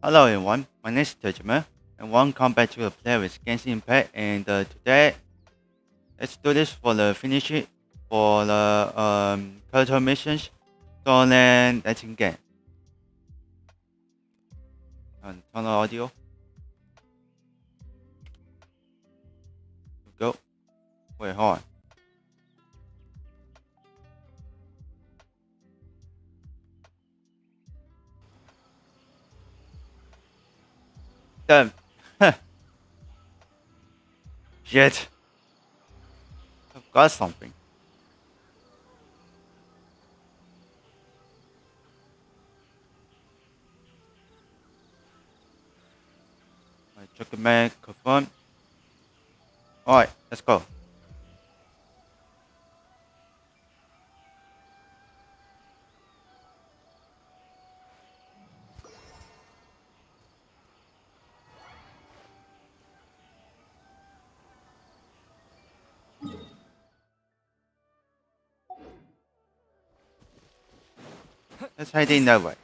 Hello everyone, my name is Terengineer, and welcome back to the play with Genshin and today let's do this for the finish it for the character missions. So then let's begin. And turn the audio. Go. Wait, hold on. Damn. Shit. I've got something. I check the man, confirm. Alright, let's go. Let's head in that way.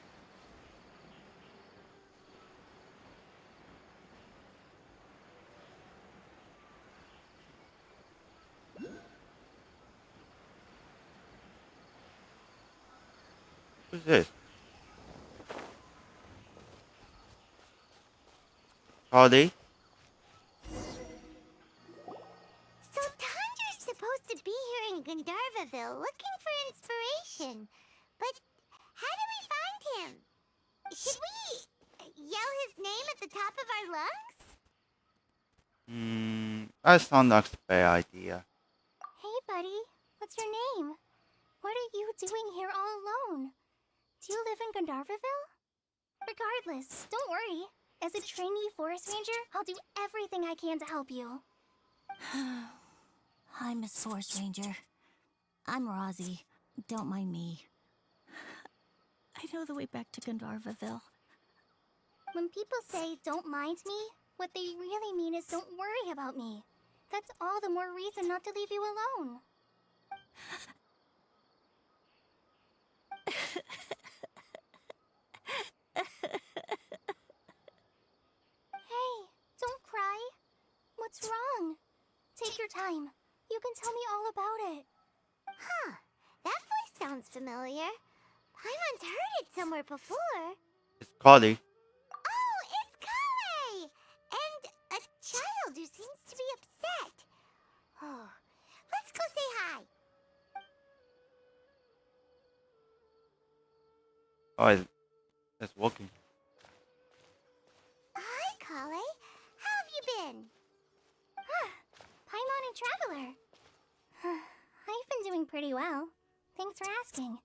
Who's this? Hardy? So Tandra's supposed to be here in Gandharvaville looking for inspiration. But how do we find him? Should we yell his name at the top of our lungs? That sounds like a bad idea. Hey, buddy. What's your name? What are you doing here all alone? Do you live in Gandharvaville? Regardless, don't worry. As a trainee forest ranger, I'll do everything I can to help you. Hi, Miss Forest Ranger. I'm Rosie. Don't mind me. I know the way back to Gandharvaville. When people say, don't mind me, what they really mean is don't worry about me. That's all the more reason not to leave you alone. Hey, don't cry. What's wrong? Take your time. You can tell me all about it. Huh, that voice sounds familiar. I once heard it somewhere before. It's Carly. Oh, it's Kale! And a child who seems to be upset. Oh, let's go say hi. Alright, let's walking. Hi, Kale. How have you been? Paimon and Traveler. I've been doing pretty well. Thanks for asking.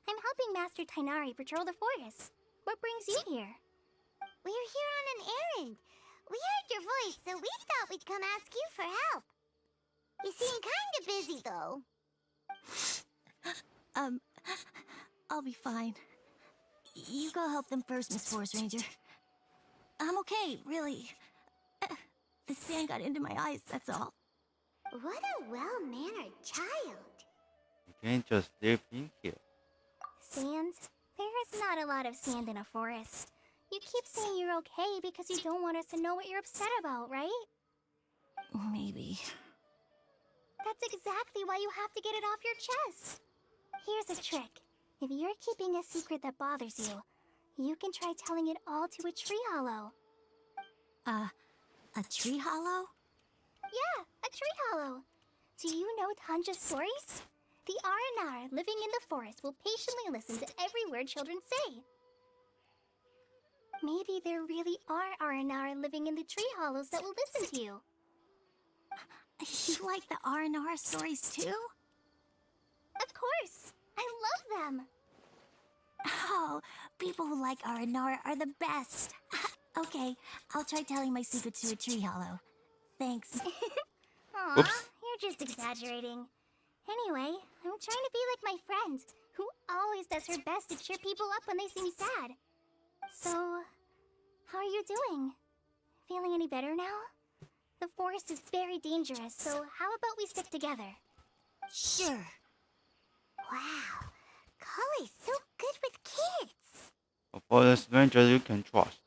I'm helping Master Tainari patrol the forest. What brings you here? We're here on an errand. We heard your voice, so we thought we'd come ask you for help. You seem kinda busy, though. I'll be fine. You go help them first, Miss Forest Ranger. I'm okay, really. The sand got into my eyes, that's all. What a well-mannered child. You can't just live in here. Sand? There is not a lot of sand in a forest. You keep saying you're okay because you don't want us to know what you're upset about, right? Maybe. That's exactly why you have to get it off your chest. Here's a trick. If you're keeping a secret that bothers you, you can try telling it all to a tree hollow. A tree hollow? Yeah, a tree hollow. Do you know Tanja's stories? The Aranar living in the forest will patiently listen to every word children say. Maybe there really are Aranar living in the tree hollows that will listen to you. You like the R&R stories too? Of course! I love them! Oh, people who like R&R are the best. Okay, I'll try telling my secret to a tree hollow. Thanks. Aw, Oops. you're just exaggerating. Anyway, I'm trying to be like my friend, who always does her best to cheer people up when they seem sad. So, how are you doing? Feeling any better now? The forest is very dangerous, so how about we stick together? Sure. Wow, Kale's so good with kids. A forest ranger you can trust.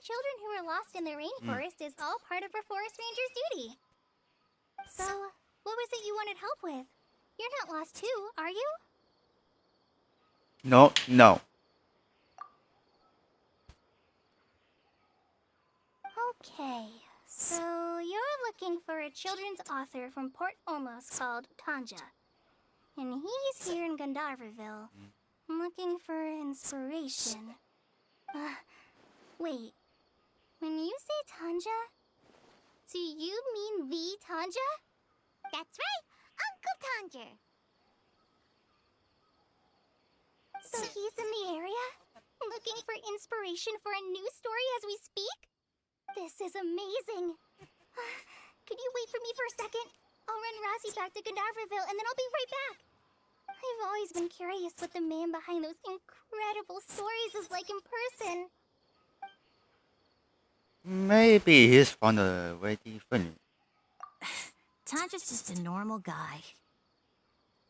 children who are lost in the rainforest is all part of a forest ranger's duty. So, what was it you wanted help with? You're not lost too, are you? No, no. Okay, so you're looking for a children's author from Port Olmos called Tanja. And he's here in Gandharville, looking for inspiration. Wait. When you say Tanja, do you mean the Tanja? That's right, Uncle Tanja. So he's in the area? Looking for inspiration for a new story as we speak? This is amazing. Could you wait for me for a second? I'll run Razzie back to Gandharville and then I'll be right back. I've always been curious what the man behind those incredible stories is like in person. Maybe he's from the very different. Tanja's just a normal guy.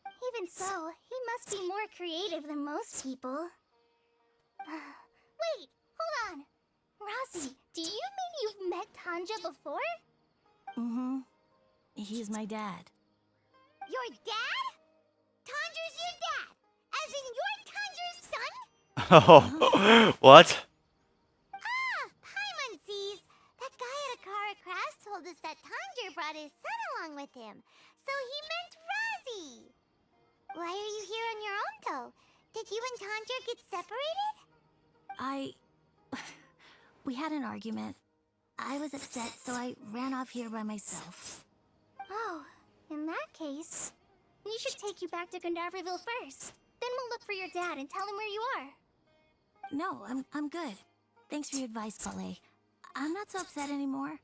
Even so, he must be more creative than most people. Wait, hold on. Razzie, do you mean you've met Tanja before? Mm-hmm. He's my dad. Your dad? Tanja's your dad? As in you're Tanja's son? Oh, what? Paimon sees. That guy at Akara Crafts told us that Tanja brought his son along with him. So he meant Razzie. Why are you here on your own, though? Did you and Tanja get separated? We had an argument. I was upset, so I ran off here by myself. Oh, in that case, we should take you back to Gandharville first. Then we'll look for your dad and tell him where you are. No, I'm good. Thanks for your advice, Kale. I'm not so upset anymore.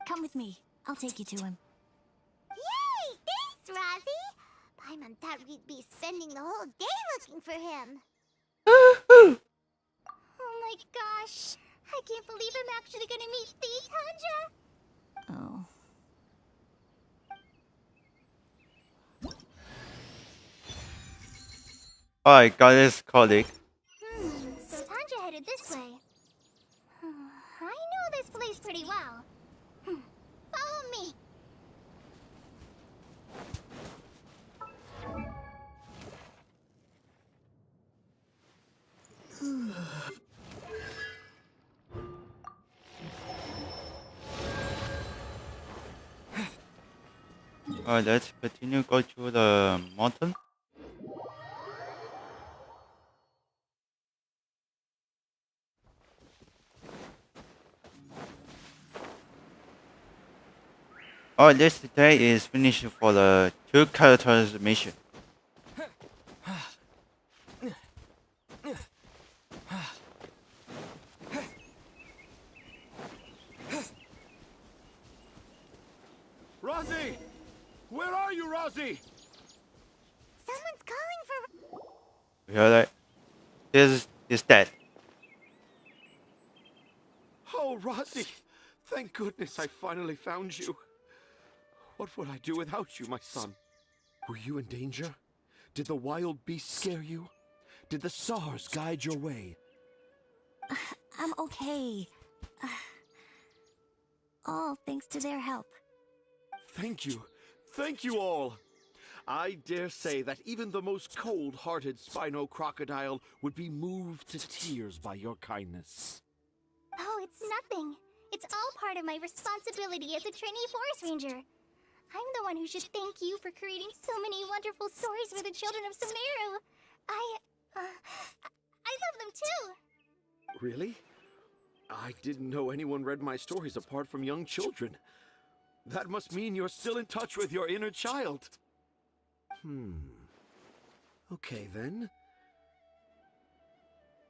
Come with me. I'll take you to him. Yay! Thanks, Razzie! Paimon thought we'd be spending the whole day looking for him. Oh my gosh! I can't believe I'm actually gonna meet the Tanja! Oh. I got his colleague. So Tanja headed this way. I know this place pretty well. Follow me. Alright, let's continue go to the mountain. Alright, this day is finished for the 2 characters mission. Razzie! Where are you, Razzie? Someone's calling for... You hear that? This is dead. Oh, Razzie! Thank goodness I finally found you. What would I do without you, my son? Were you in danger? Did the wild beast scare you? Did the stars guide your way? I'm okay. All thanks to their help. Thank you. Thank you all. I dare say that even the most cold-hearted Spino crocodile would be moved to tears by your kindness. Oh, it's nothing. It's all part of my responsibility as a trainee forest ranger. I'm the one who should thank you for creating so many wonderful stories for the children of Sumeru. I love them too. Really? I didn't know anyone read my stories apart from young children. That must mean you're still in touch with your inner child. Okay, then.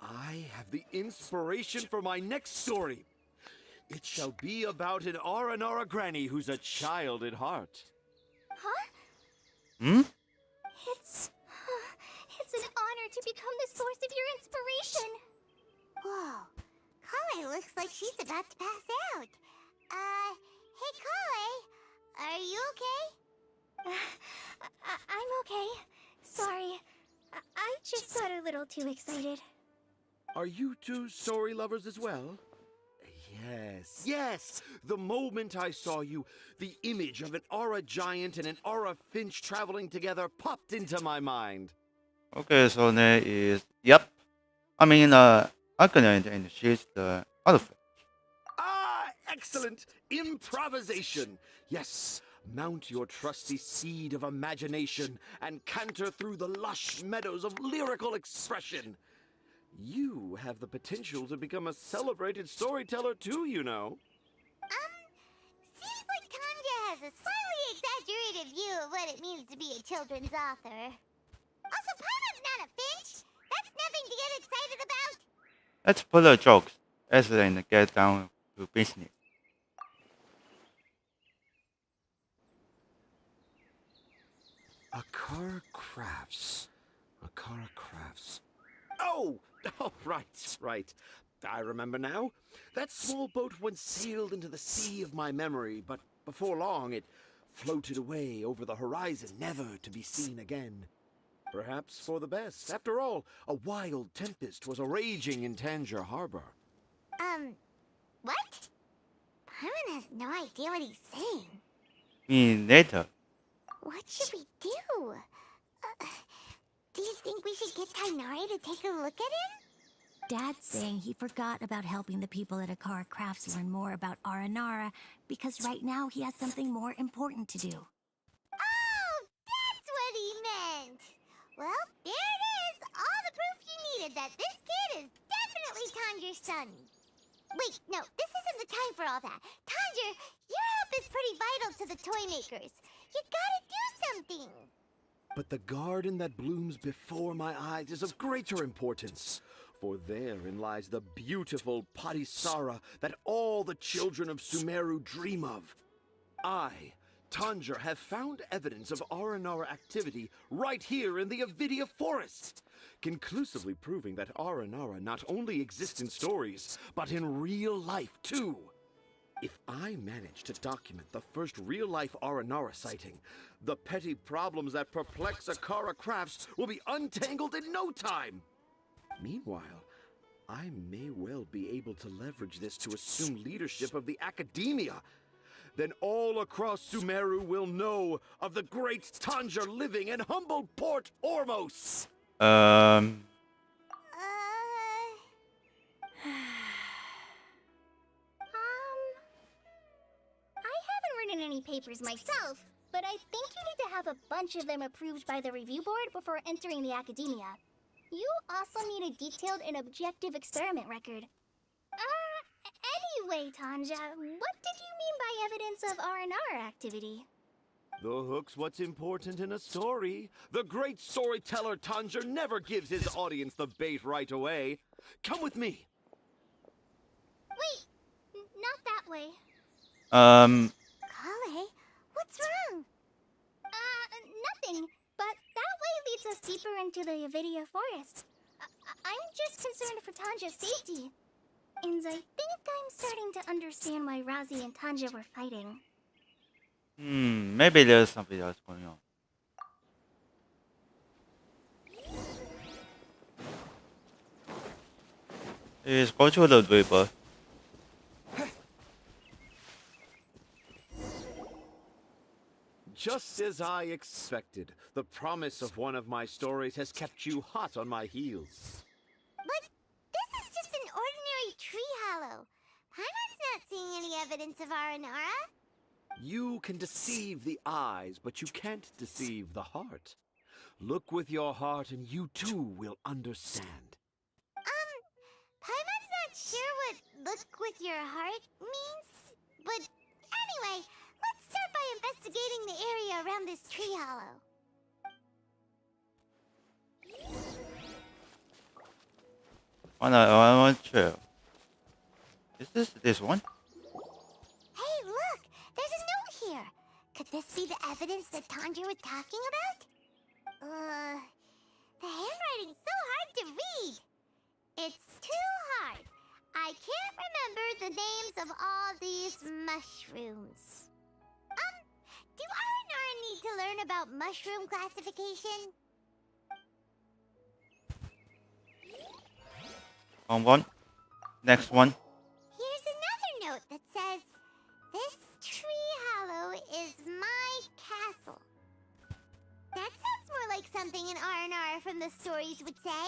I have the inspiration for my next story. It shall be about an Aranara granny who's a child at heart. Huh? Hmm? It's an honor to become the source of your inspiration. Whoa. Kale looks like she's about to pass out. Hey Kale, are you okay? I'm okay. Sorry. I just got a little too excited. Are you two story lovers as well? Yes, yes! The moment I saw you, the image of an aura giant and an aura finch traveling together popped into my mind. Okay, so there is Arcanine, and she's the artifact. Ah, excellent! Improvisation! Yes, mount your trusty steed of imagination and canter through the lush meadows of lyrical expression. You have the potential to become a celebrated storyteller too, you know. Seems like Tanja has a slightly exaggerated view of what it means to be a children's author. Also, Paimon's not a finch. That's nothing to get excited about. Let's put the jokes as and get down to business. Akara Crafts. Akara Crafts. Oh! Oh, right. I remember now. That small boat once sailed into the sea of my memory, but before long it floated away over the horizon, never to be seen again. Perhaps for the best. After all, a wild tempest was a-raging in Tangier Harbor. What? Paimon has no idea what he's saying. Me later. What should we do? Do you think we should get Tainari to take a look at him? Dad's saying he forgot about helping the people at Akara Crafts learn more about Aranara because right now he has something more important to do. Oh, that's what he meant! Well, there it is! All the proof you needed that this kid is definitely Tanger's son. Wait, no, this isn't the time for all that. Tanger, your help is pretty vital to the toy makers. You gotta do something! But the garden that blooms before my eyes is of greater importance. For therein lies the beautiful Patisara that all the children of Sumeru dream of. I, Tanger, have found evidence of Aranara activity right here in the Avidia Forest, conclusively proving that Aranara not only exists in stories, but in real life too. If I manage to document the first real-life Aranara sighting, the petty problems that perplex Akara Crafts will be untangled in no time. Meanwhile, I may well be able to leverage this to assume leadership of the academia. Then all across Sumeru will know of the great Tanger living in humble Port Ormos. I haven't written any papers myself, but I think you need to have a bunch of them approved by the review board before entering the academia. You also need a detailed and objective experiment record. Anyway, Tanja, what did you mean by evidence of R&R activity? The hook's what's important in a story. The great storyteller Tanger never gives his audience the bait right away. Come with me. Wait, not that way. Kale, what's wrong? Nothing, but that way leads us deeper into the Avidia Forest. I'm just concerned for Tanja's safety. And I think I'm starting to understand why Razi and Tanja were fighting. Maybe there's something else going on. Let's go to the river. Just as I expected, the promise of one of my stories has kept you hot on my heels. But this is just an ordinary tree hollow. Paimon's not seeing any evidence of Aranara. You can deceive the eyes, but you can't deceive the heart. Look with your heart and you too will understand. Paimon's not sure what look with your heart means. But anyway, let's start by investigating the area around this tree hollow. I want to. Is this one? Hey, look! There's a note here! Could this be the evidence that Tanger was talking about? The handwriting's so hard to read! It's too hard. I can't remember the names of all these mushrooms. Do Aranara need to learn about mushroom classification? On one. Next one. Here's another an R&R from the stories would say.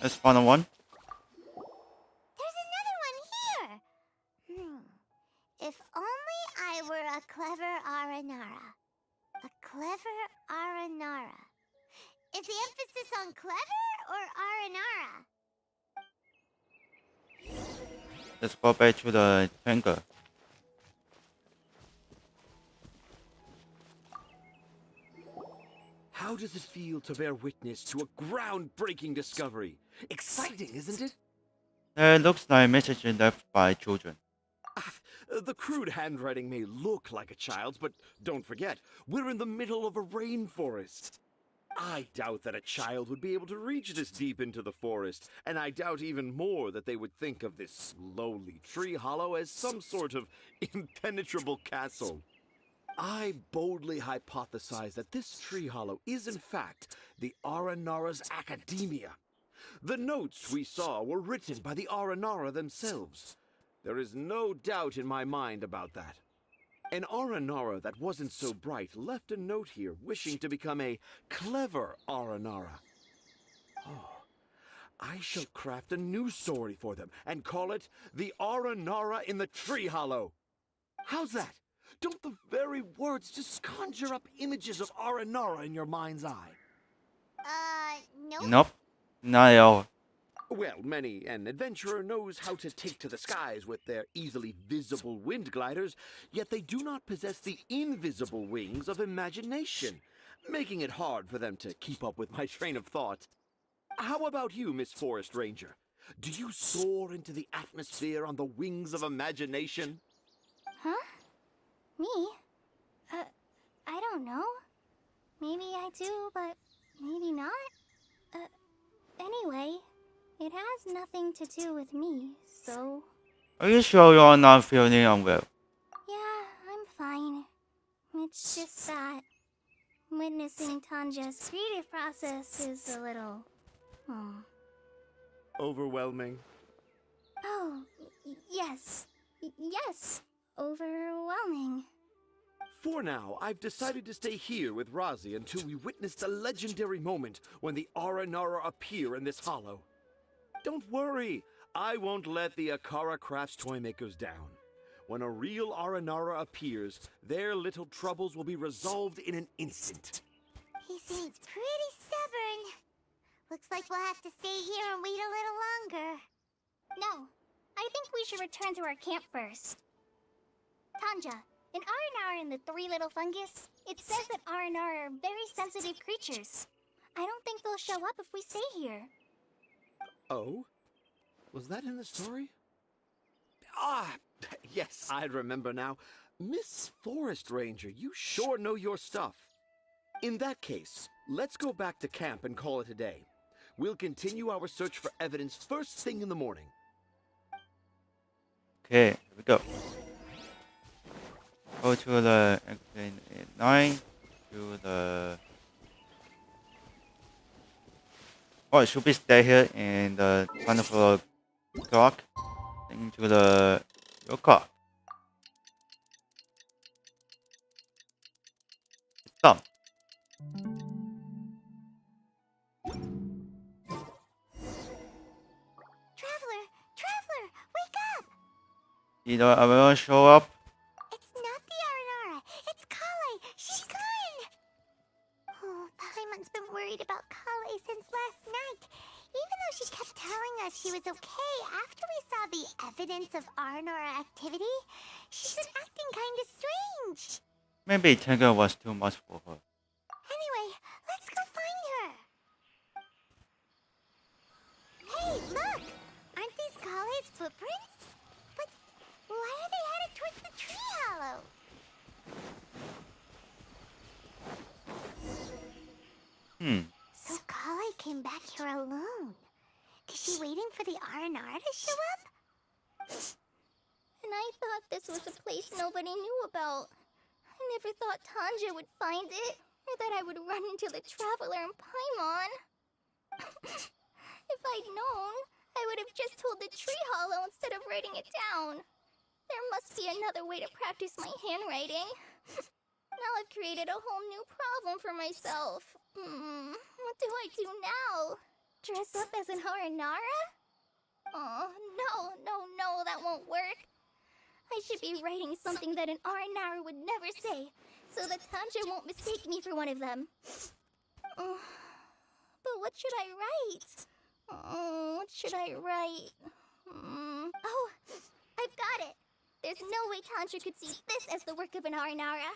Let's find a one. There's another one here. If only I were a clever Aranara. A clever Aranara. Is the emphasis on clever or Aranara? Let's go back to the tanker. How does it feel to bear witness to a groundbreaking discovery? Exciting, isn't it? It looks like messages left by children. The crude handwriting may look like a child's, but don't forget, we're in the middle of a rainforest. I doubt that a child would be able to reach this deep into the forest, and I doubt even more that they would think of this lowly tree hollow as some sort of impenetrable castle. I boldly hypothesize that this tree hollow is in fact the Aranara's academia. The notes we saw were written by the Aranara themselves. There is no doubt in my mind about that. An Aranara that wasn't so bright left a note here wishing to become a clever Aranara. Oh, I shall craft a new story for them and call it The Aranara in the Tree Hollow. How's that? Don't the very words just conjure up images of Aranara in your mind's eye? Nope. Nope, not at all. Well, many an adventurer knows how to take to the skies with their easily visible wind gliders, yet they do not possess the invisible wings of imagination, making it hard for them to keep up with my train of thought. How about you, Miss Forest Ranger? Do you soar into the atmosphere on the wings of imagination? Huh? Me? I don't know. Maybe I do, but maybe not. Anyway, it has nothing to do with me, so... Are you sure you're not feeling unwell? Yeah, I'm fine. It's just that witnessing Tanja's creative process is a little... Overwhelming. Oh, yes. Yes. Overwhelming. For now, I've decided to stay here with Razi until we witness the legendary moment when the Aranara appear in this hollow. Don't worry, I won't let the Akara Crafts toymakers down. When a real Aranara appears, their little troubles will be resolved in an instant. He seems pretty stubborn. Looks like we'll have to stay here and wait a little longer. No, I think we should return to our camp first. Tanja, in Aranara and the Three Little Fungus, it says that Aranara are very sensitive creatures. I don't think they'll show up if we stay here. Oh? Was that in the story? Ah, yes, I remember now. Miss Forest Ranger, you sure know your stuff. In that case, let's go back to camp and call it a day. We'll continue our search for evidence first thing in the morning. Okay, here we go. Go to the exit 9 to the... Oh, it should be stay here and turn for the clock into the your car. It's done. Traveler, wake up! Either I will show up. It's not the Aranara. It's Kale. She's gone. Oh, Paimon's been worried about Kale since last night. Even though she kept telling us she was okay after we saw the evidence of Aranara activity, she's been acting kind of strange. Maybe Tango was too much for her. Anyway, let's go find her. Hey, look! Aren't these Kale's footprints? But why are they headed towards the tree hollow? So Kale came back here alone. Is she waiting for the Aranara to show up? And I thought this was a place nobody knew about. I never thought Tanja would find it, or that I would run into the Traveler and Paimon. If I'd known, I would have just told the tree hollow instead of writing it down. There must be another way to practice my handwriting. Now I've created a whole new problem for myself. What do I do now? Dress up as an Aranara? Oh, no, that won't work. I should be writing something that an Aranara would never say, so that Tanjiro won't mistake me for one of them. But what should I write? What should I write? Oh, I've got it! There's no way Tanjiro could see this as the work of an Aranara.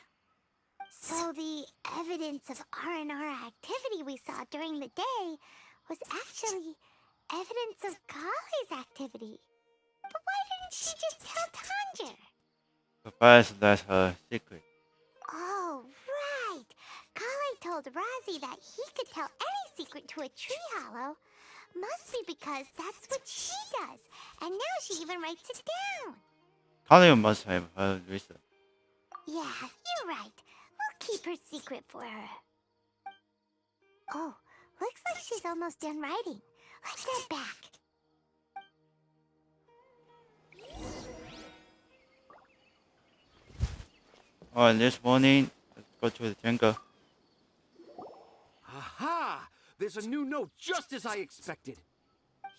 So the evidence of Aranara activity we saw during the day was actually evidence of Kale's activity. But why didn't she just tell Tanjiro? Because that's her secret. Oh, right. Kale told Razi that he could tell any secret to a tree hollow. Must be because that's what she does. And now she even writes it down. Kale must have her reason. Yeah, you're right. We'll keep her secret for her. Oh, looks like she's almost done writing. Let's head back. Alright, this morning, let's go to the jungle. Aha! There's a new note just as I expected.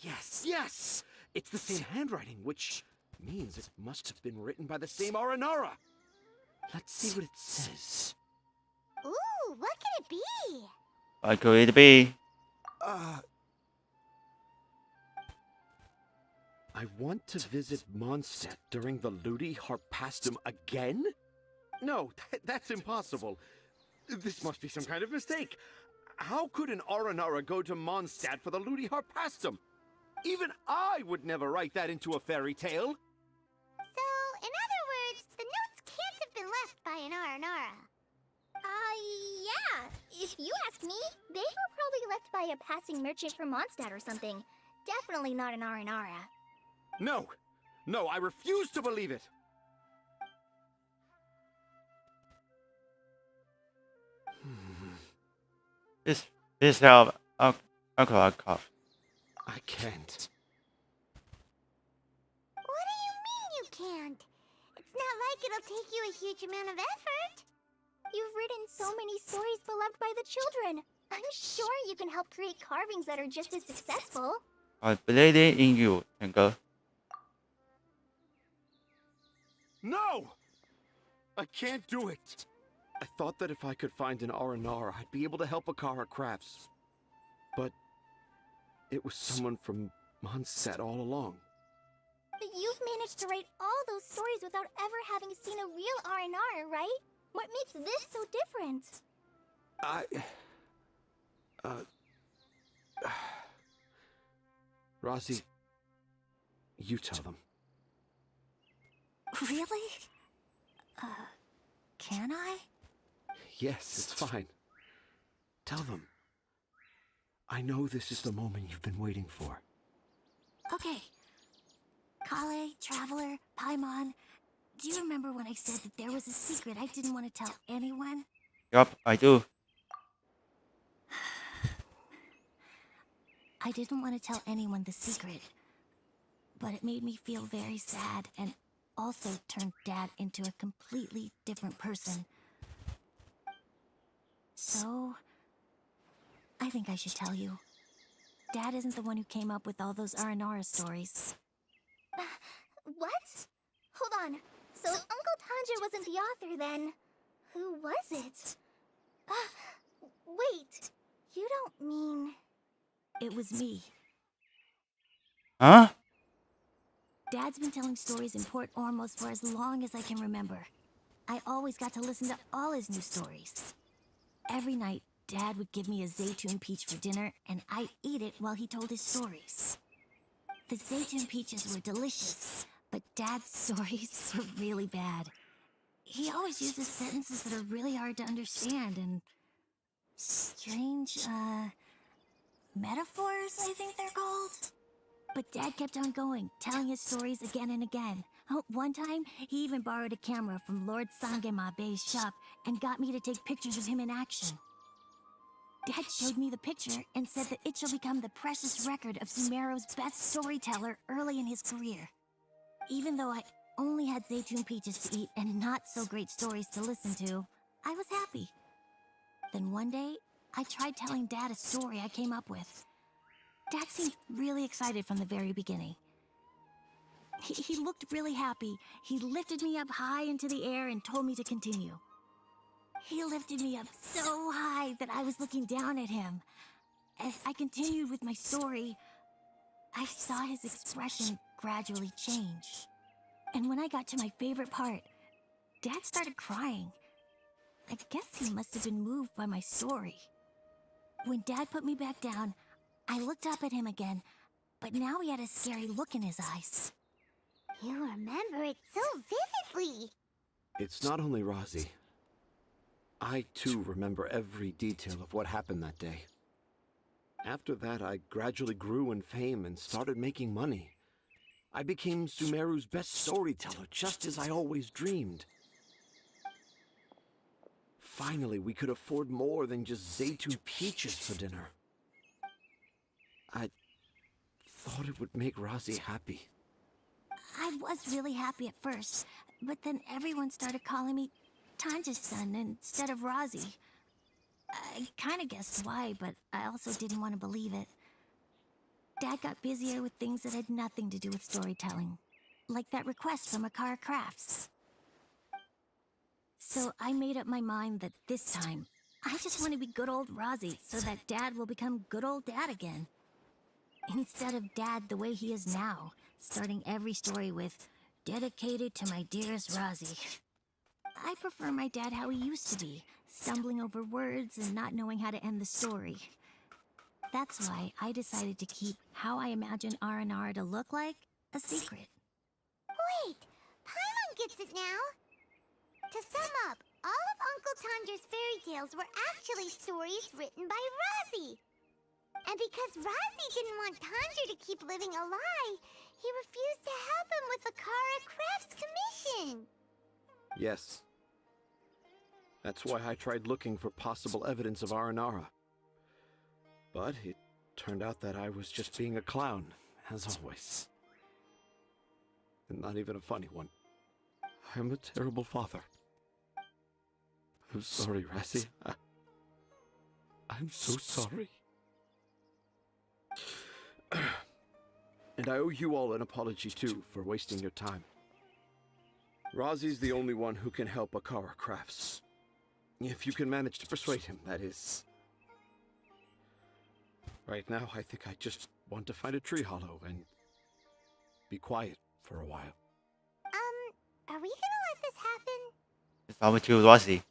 Yes! It's the same handwriting, which means it must have been written by the same Aranara. Let's see what it says. Ooh, what could it be? What could it be? I want to visit Mondstadt during the Ludi Harpastum again? No, that's impossible. This must be some kind of mistake. How could an Aranara go to Mondstadt for the Ludi Harpastum? Even I would never write that into a fairy tale. So, in other words, the notes can't have been left by an Aranara. Yeah. If you ask me, they were probably left by a passing merchant from Mondstadt or something. Definitely not an Aranara. No, I refuse to believe it. This help Uncle cough. I can't. What do you mean you can't? It's not like it'll take you a huge amount of effort. You've written so many stories beloved by the children. I'm sure you can help create carvings that are just as successful. I believe in you, Tenga. No! I can't do it. I thought that if I could find an Aranara, I'd be able to help Akara Crafts. But it was someone from Mondstadt all along. But you've managed to write all those stories without ever having seen a real Aranara, right? What makes this so different? Razi, you tell them. Really? Can I? Yes, it's fine. Tell them. I know this is the moment you've been waiting for. Okay. Kale, Traveler, Paimon, do you remember when I said that there was a secret I didn't want to tell anyone? Yup, I do. I didn't want to tell anyone the secret, but it made me feel very sad and also turned Dad into a completely different person. So, I think I should tell you. Dad isn't the one who came up with all those Aranara stories. What? Hold on. So Uncle Tanjiro wasn't the author then. Who was it? Wait. You don't mean... It was me. Huh? Dad's been telling stories in Port Ormos for as long as I can remember. I always got to listen to all his new stories. Every night, Dad would give me a Zaytune peach for dinner, and I'd eat it while he told his stories. The Zaytune peaches were delicious, but Dad's stories were really bad. He always uses sentences that are really hard to understand, and strange, metaphors, I think they're called. But Dad kept on going, telling his stories again and again. One time, he even borrowed a camera from Lord Sangemabe's shop and got me to take pictures of him in action. Dad showed me the picture and said that it shall become the precious record of Sumeru's best storyteller early in his career. Even though I only had Zaytune peaches to eat and not so great stories to listen to, I was happy. Then one day, I tried telling Dad a story I came up with. Dad seemed really excited from the very beginning. He looked really happy. He lifted me up high into the air and told me to continue. He lifted me up so high that I was looking down at him. As I continued with my story, I saw his expression gradually change. And when I got to my favorite part, Dad started crying. I guess he must have been moved by my story. When Dad put me back down, I looked up at him again, but now he had a scary look in his eyes. You remember it so vividly. It's not only Rosie. I, too, remember every detail of what happened that day. After that, I gradually grew in fame and started making money. I became Sumeru's best storyteller, just as I always dreamed. Finally, we could afford more than just Zaytun peaches for dinner. I thought it would make Rosie happy. I was really happy at first, but then everyone started calling me Tanja's son instead of Rosie. I kind of guessed why, but I also didn't want to believe it. Dad got busier with things that had nothing to do with storytelling, like that request from Akara Crafts. So I made up my mind that this time, I just want to be good old Rosie so that Dad will become good old Dad again. Instead of Dad the way he is now, starting every story with, "Dedicated to my dearest Rosie." I prefer my dad how he used to be, stumbling over words and not knowing how to end the story. That's why I decided to keep how I imagine R&R to look like a secret. Wait, Paimon gets it now. To sum up, all of Uncle Tandra's fairy tales were actually stories written by Rosie. And because Rosie didn't want Tandra to keep living a lie, he refused to help him with the Kara Crafts commission. Yes. That's why I tried looking for possible evidence of Aranara. But it turned out that I was just being a clown, as always. And not even a funny one. I'm a terrible father. I'm sorry, Razzie. I'm so sorry. And I owe you all an apology, too, for wasting your time. Razi's the only one who can help Akara Crafts. If you can manage to persuade him, that is. Right now, I think I just want to find a tree hollow and be quiet for a while. Are we gonna let this happen? It's over to Rosie.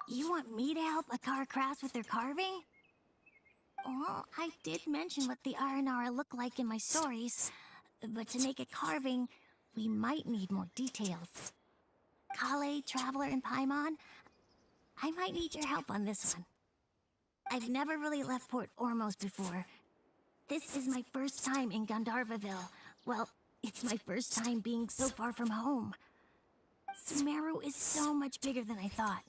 You want me to help Akara Crafts with their carving? Well, I did mention what the Aranara look like in my stories, but to make a carving, we might need more details. Kale, Traveler, and Paimon, I might need your help on this one. I've never really left Port Ormos before. This is my first time in Gandharvaville. Well, it's my first time being so far from home. Sumeru is so much bigger than I thought.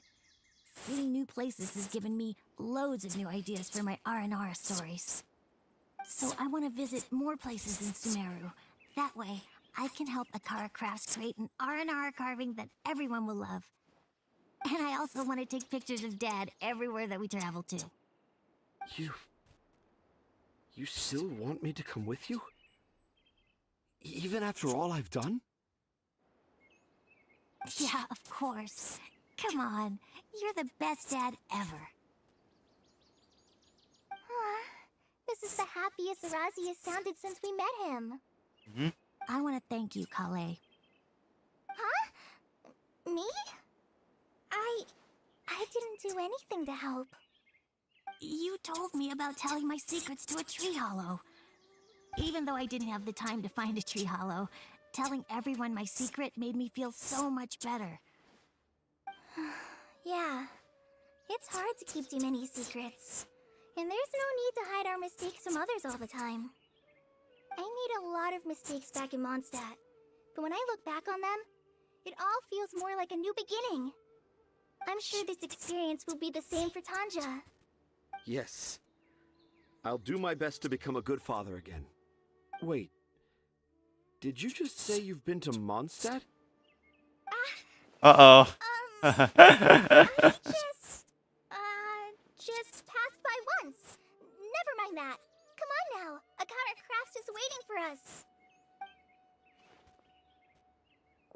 Seeing new places has given me loads of new ideas for my R&R stories. So I want to visit more places in Sumeru. That way, I can help Akara Crafts create an R&R carving that everyone will love. And I also want to take pictures of Dad everywhere that we travel to. You still want me to come with you? Even after all I've done? Yeah, of course. Come on, you're the best dad ever. This is the happiest Razi has sounded since we met him. I want to thank you, Kale. Huh? Me? I didn't do anything to help. You told me about telling my secrets to a tree hollow. Even though I didn't have the time to find a tree hollow, telling everyone my secret made me feel so much better. Yeah, it's hard to keep too many secrets. And there's no need to hide our mistakes from others all the time. I made a lot of mistakes back in Mondstadt, but when I look back on them, it all feels more like a new beginning. I'm sure this experience will be the same for Tanja. Yes. I'll do my best to become a good father again. Wait. Did you just say you've been to Mondstadt? Uh-oh. I just that. Come on now. A Akara Crafts is waiting for us.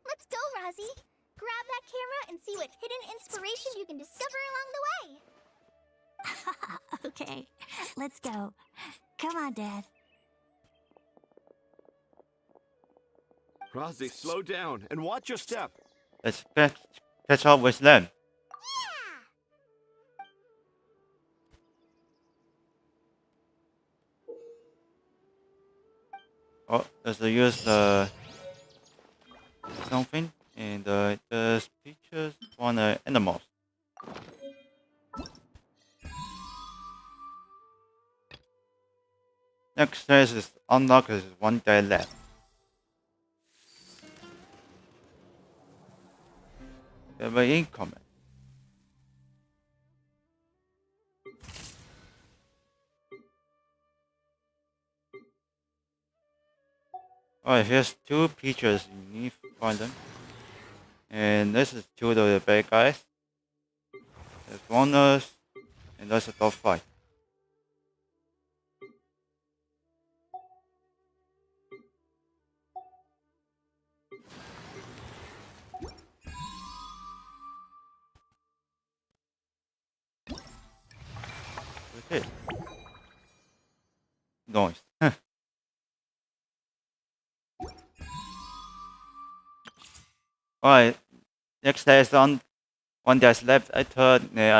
Let's go, Rozzy. Grab that camera and see what hidden inspiration you can discover along the way. Okay, let's go. Come on, Dad. Rozzy, slow down and watch your step. Let's catch up with them. Oh, let's use something and the pictures on the animals. Next stage is unlock is 1 day left. Have an incoming. Alright, here's 2 pictures. You need to find them. And this is 2 of the bad guys. There's 1 nurse, and that's a top fight. Okay. Noise. Alright, next day is on 1 day's left. I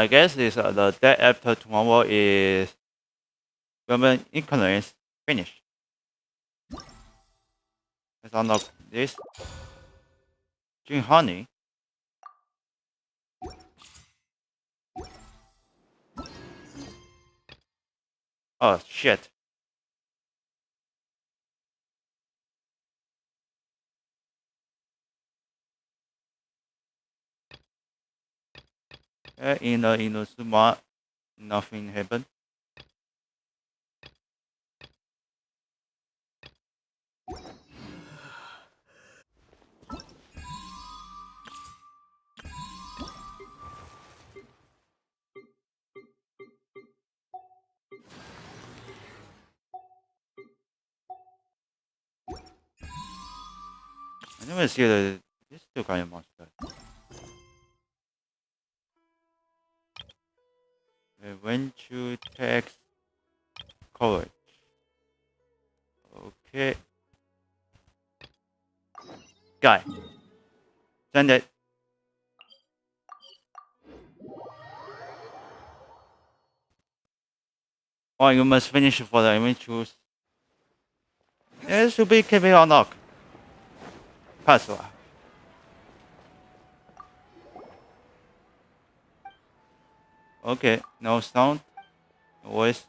guess is the day after tomorrow is Roman Incarnate finished. Let's unlock this. Drink honey. Oh shit. In the Inazuma, nothing happened. I never see this 2 kind of monster. Venture text coverage. Okay. Guy. Send it. Oh, you must finish for the adventures. It should be keeping unlocked. Password. Okay, no sound, no voice.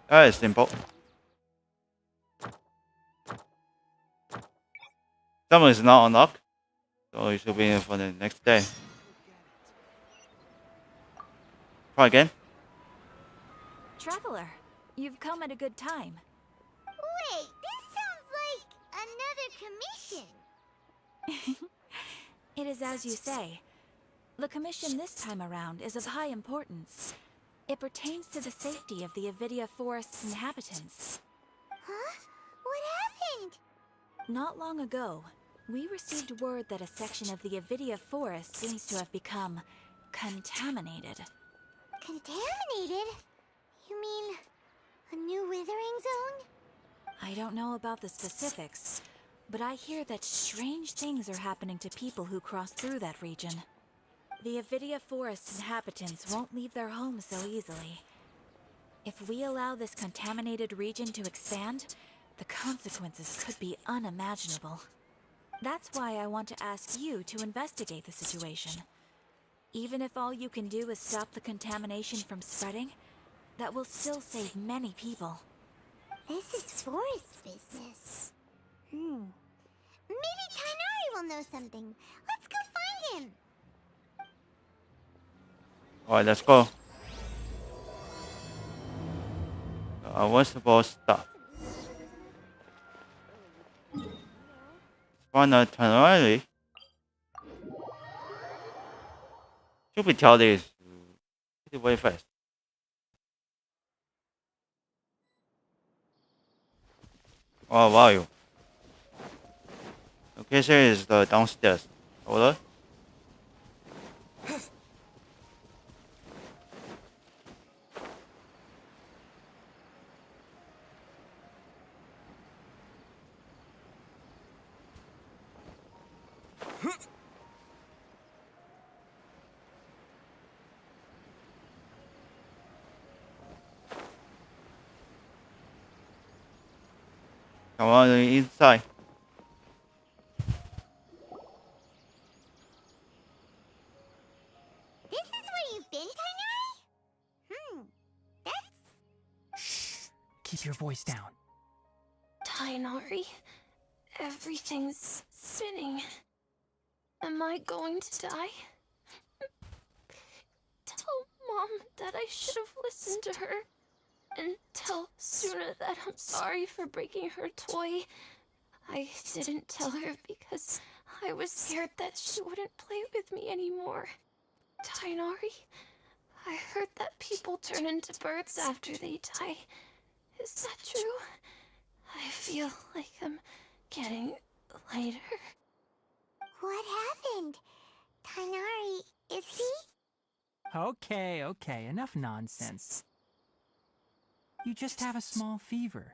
That is simple. Someone is not unlocked, so it should be in for the next day. Try again. Traveler, you've come at a good time. Wait, this sounds like another commission. It is as you say. The commission this time around is of high importance. It pertains to the safety of the Avidia Forest's inhabitants. Huh? What happened? Not long ago, we received word that a section of the Avidia Forest seems to have become contaminated. Contaminated? You mean a new withering zone? I don't know about the specifics, but I hear that strange things are happening to people who cross through that region. The Avidia Forest's inhabitants won't leave their homes so easily. If we allow this contaminated region to expand, the consequences could be unimaginable. That's why I want to ask you to investigate the situation. Even if all you can do is stop the contamination from spreading, that will still save many people. This is Forest's business. Maybe Tainari will know something. Let's go find him. Alright, let's go. What's about stuff? Find a Tainari. should be tell this pretty very fast. Oh wow. Location is the downstairs. Over. Come on inside. This is where you've been, Tainari? That's... Keep your voice down. Tainari, everything's spinning. Am I going to die? Tell Mom that I should have listened to her. And tell Suna that I'm sorry for breaking her toy. I didn't tell her because I was scared that she wouldn't play with me anymore. Tainari, I heard that people turn into birds after they die. Is that true? I feel like I'm getting lighter. What happened? Tainari, is he? Okay, enough nonsense. You just have a small fever.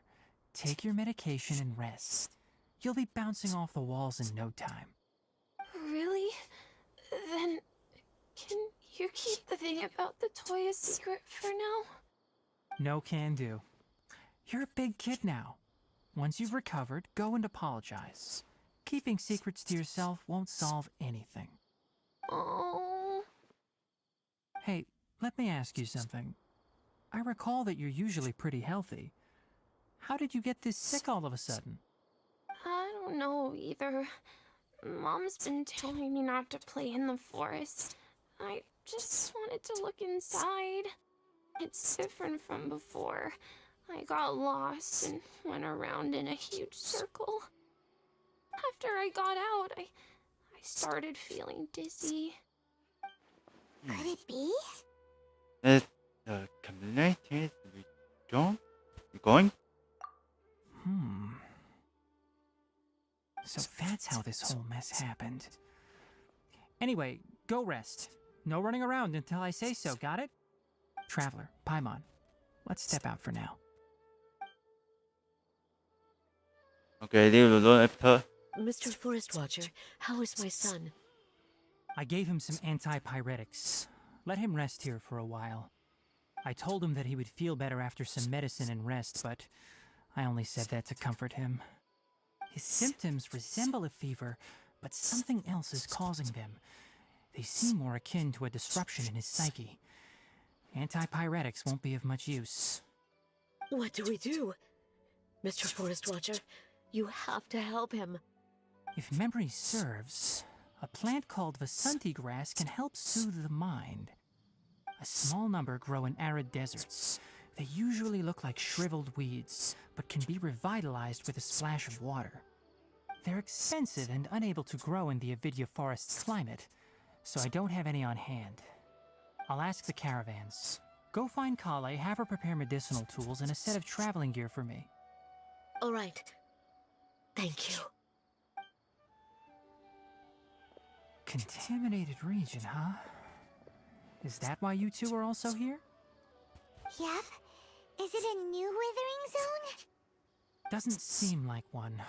Take your medication and rest. You'll be bouncing off the walls in no time. Really? Then, can you keep the thing about the toy a secret for now? No can do. You're a big kid now. Once you've recovered, go and apologize. Keeping secrets to yourself won't solve anything. Oh. Hey, let me ask you something. I recall that you're usually pretty healthy. How did you get this sick all of a sudden? I don't know either. Mom's been telling me not to play in the forest. I just wanted to look inside. It's different from before. I got lost and went around in a huge circle. After I got out, I started feeling dizzy. Could it be? It's the community region. You going? So that's how this whole mess happened. Anyway, go rest. No running around until I say so, got it? Traveler, Paimon, let's step out for now. Okay, leave alone after. Mr. Forest Watcher, how is my son? I gave him some antipyretics. Let him rest here for a while. I told him that he would feel better after some medicine and rest, but I only said that to comfort him. His symptoms resemble a fever, but something else is causing them. They seem more akin to a disruption in his psyche. Antipyretics won't be of much use. What do we do? Mr. Forest Watcher, you have to help him. If memory serves, a plant called Vasanti grass can help soothe the mind. A small number grow in arid deserts. They usually look like shriveled weeds, but can be revitalized with a splash of water. They're expensive and unable to grow in the Avidya forest's climate, so I don't have any on hand. I'll ask the caravans. Go find Kale, have her prepare medicinal tools and a set of traveling gear for me. All right. Thank you. Contaminated region, huh? Is that why you two are also here? Yep. Is it a new withering zone? Doesn't seem like one.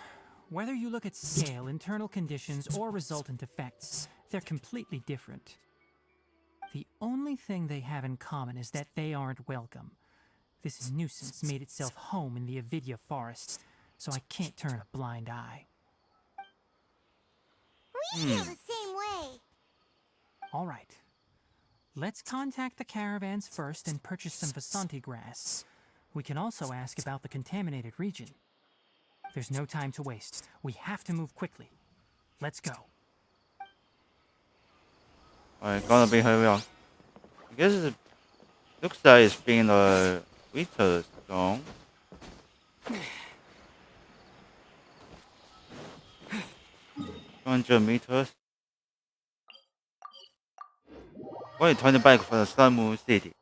Whether you look at scale, internal conditions, or resultant effects, they're completely different. The only thing they have in common is that they aren't welcome. This nuisance made itself home in the Avidya forest, so I can't turn a blind eye. We feel the same way. All right. Let's contact the caravans first and purchase some Vasanti grass. We can also ask about the contaminated region. There's no time to waste. We have to move quickly. Let's go. Alright, gonna be hurry on. I guess it looks like it's been a winter zone. 200 meters. Why are you turning back for the Sun Moon City?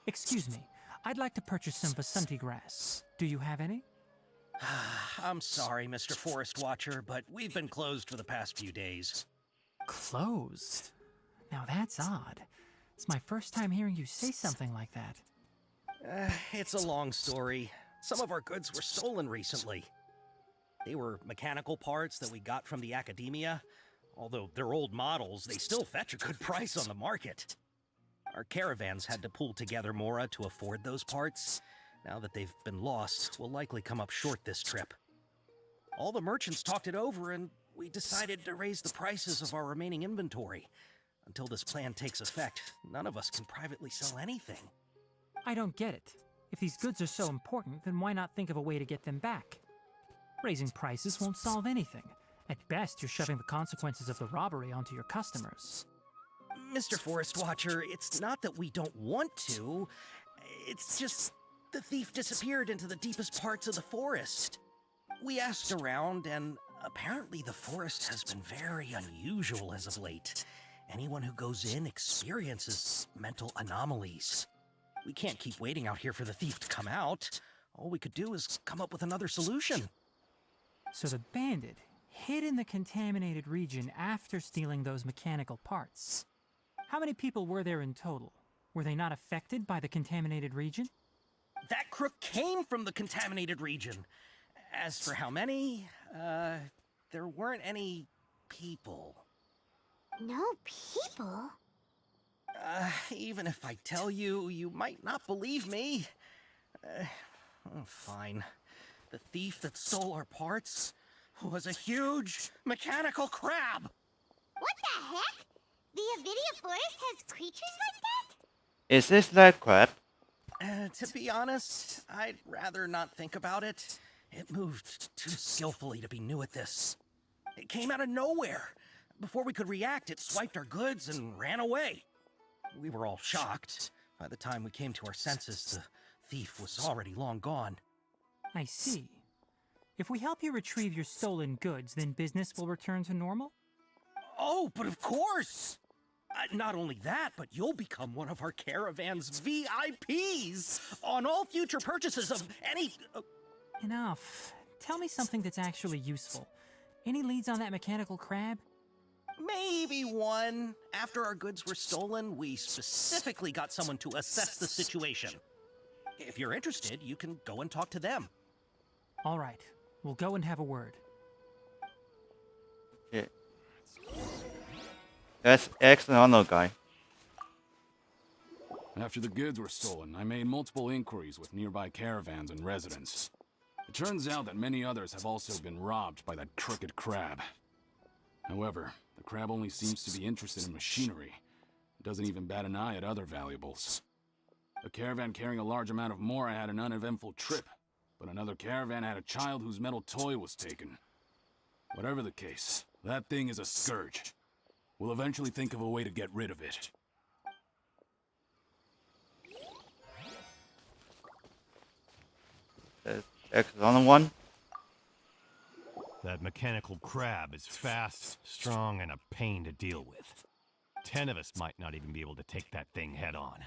Excuse me, I'd like to purchase some Vasanti grass. Do you have any? I'm sorry, Mr. Forest Watcher, but we've been closed for the past few days. Closed? Now that's odd. It's my first time hearing you say something like that. It's a long story. Some of our goods were stolen recently. They were mechanical parts that we got from the academia. Although they're old models, they still fetch a good price on the market. Our caravans had to pull together more to afford those parts. Now that they've been lost, we'll likely come up short this trip. All the merchants talked it over, and we decided to raise the prices of our remaining inventory. Until this plan takes effect, none of us can privately sell anything. I don't get it. If these goods are so important, then why not think of a way to get them back? Raising prices won't solve anything. At best, you're shoving the consequences of the robbery onto your customers. Mr. Forest Watcher, it's not that we don't want to. It's just the thief disappeared into the deepest parts of the forest. We asked around, and apparently the forest has been very unusual as of late. Anyone who goes in experiences mental anomalies. We can't keep waiting out here for the thief to come out. All we could do is come up with another solution. So the bandit hid in the contaminated region after stealing those mechanical parts. How many people were there in total? Were they not affected by the contaminated region? That crook came from the contaminated region. As for how many, there weren't any people. No people? Even if I tell you, you might not believe me. Fine. The thief that stole our parts was a huge mechanical crab. What the heck? The Avidia Forest has creatures like that? Is this that crap? To be honest, I'd rather not think about it. It moved too skillfully to be new at this. It came out of nowhere. Before we could react, it swiped our goods and ran away. We were all shocked. By the time we came to our senses, the thief was already long gone. I see. If we help you retrieve your stolen goods, then business will return to normal? Oh, but of course! Not only that, but you'll become one of our caravan's VIPs on all future purchases of any... Enough. Tell me something that's actually useful. Any leads on that mechanical crab? Maybe one. After our goods were stolen, we specifically got someone to assess the situation. If you're interested, you can go and talk to them. All right. We'll go and have a word. Yeah. That's excellent, guy. After the goods were stolen, I made multiple inquiries with nearby caravans and residents. It turns out that many others have also been robbed by that crooked crab. However, the crab only seems to be interested in machinery. It doesn't even bat an eye at other valuables. A caravan carrying a large amount of more had an uneventful trip, but another caravan had a child whose metal toy was taken. Whatever the case, that thing is a scourge. We'll eventually think of a way to get rid of it. That's excellent one. That mechanical crab is fast, strong, and a pain to deal with. 10 of us might not even be able to take that thing head on.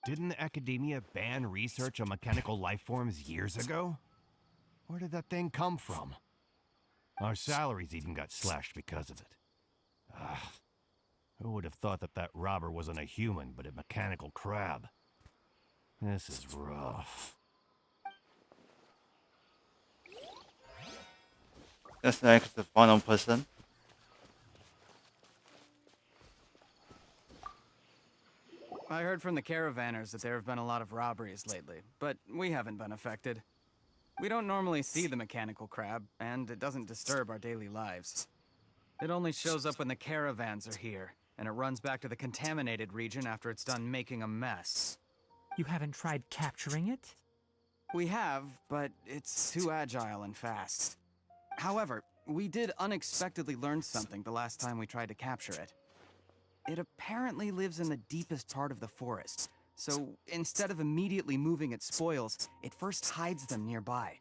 Didn't the academia ban research on mechanical life forms years ago? Where did that thing come from? Our salaries even got slashed because of it. Who would have thought that that robber wasn't a human, but a mechanical crab? This is rough. That's next the final person. I heard from the caravanners that there have been a lot of robberies lately, but we haven't been affected. We don't normally see the mechanical crab, and it doesn't disturb our daily lives. It only shows up when the caravans are here, and it runs back to the contaminated region after it's done making a mess. You haven't tried capturing it? We have, but it's too agile and fast. However, We did unexpectedly learn something the last time we tried to capture it. It apparently lives in the deepest part of the forest, so instead of immediately moving its spoils, it first hides them nearby.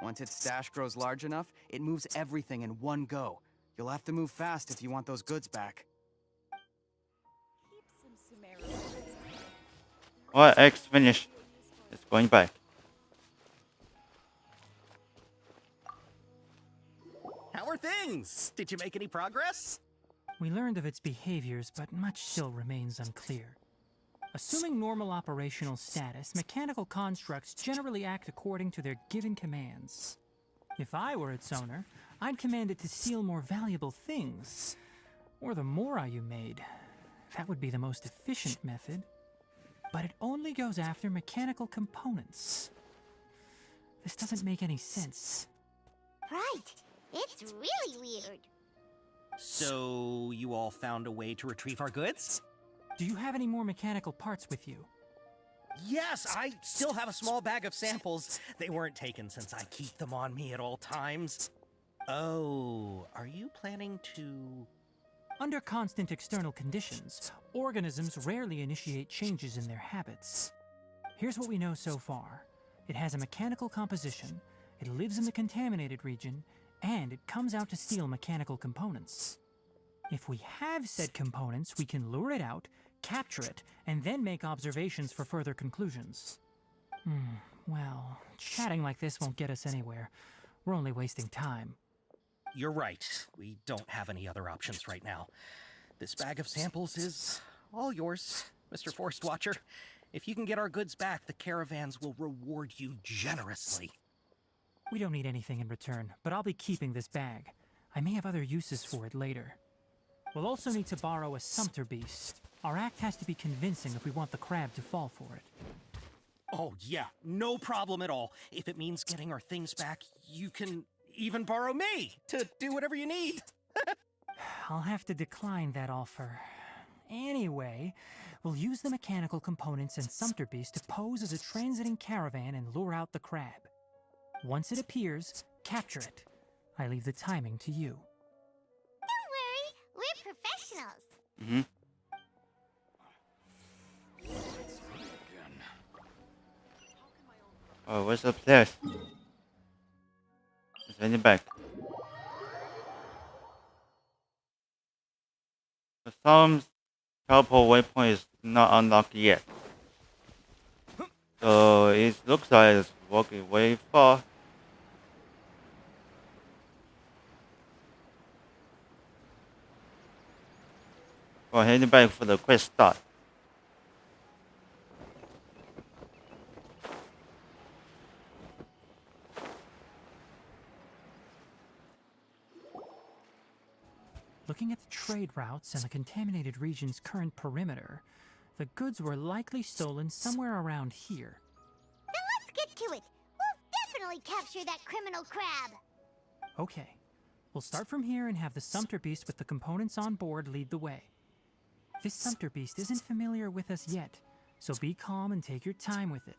Once its stash grows large enough, it moves everything in one go. You'll have to move fast if you want those goods back. Alright, X finished. It's going back. How are things? Did you make any progress? We learned of its behaviors, but much still remains unclear. Assuming normal operational status, mechanical constructs generally act according to their given commands. If I were its owner, I'd command it to steal more valuable things. Or the mora you made. That would be the most efficient method. But it only goes after mechanical components. This doesn't make any sense. Right. It's really weird. So, you all found a way to retrieve our goods? Do you have any more mechanical parts with you? Yes, I still have a small bag of samples. They weren't taken since I keep them on me at all times. Oh, are you planning to... Under constant external conditions, organisms rarely initiate changes in their habits. Here's what we know so far. It has a mechanical composition, it lives in the contaminated region, and it comes out to steal mechanical components. If we have said components, we can lure it out, capture it, and then make observations for further conclusions. Well, chatting like this won't get us anywhere. We're only wasting time. You're right. We don't have any other options right now. This bag of samples is all yours, Mr. Forest Watcher. If you can get our goods back, the caravans will reward you generously. We don't need anything in return, but I'll be keeping this bag. I may have other uses for it later. We'll also need to borrow a sumpter beast. Our act has to be convincing if we want the crab to fall for it. Oh yeah, no problem at all. If it means getting our things back, you can even borrow me to do whatever you need. I'll have to decline that offer. Anyway, we'll use the mechanical components and sumpter beast to pose as a transiting caravan and lure out the crab. Once it appears, capture it. I leave the timing to you. Don't worry, we're professionals. Mm-hmm. Oh, where's the place? It's heading back. The some teleport waypoint is not unlocked yet. So it looks like it's walking way far. We're heading back for the quest start. Looking at the trade routes and the contaminated region's current perimeter, the goods were likely stolen somewhere around here. Then let's get to it. We'll definitely capture that criminal crab. Okay, we'll start from here and have the sumpter beast with the components on board lead the way. This sumpter beast isn't familiar with us yet, so be calm and take your time with it.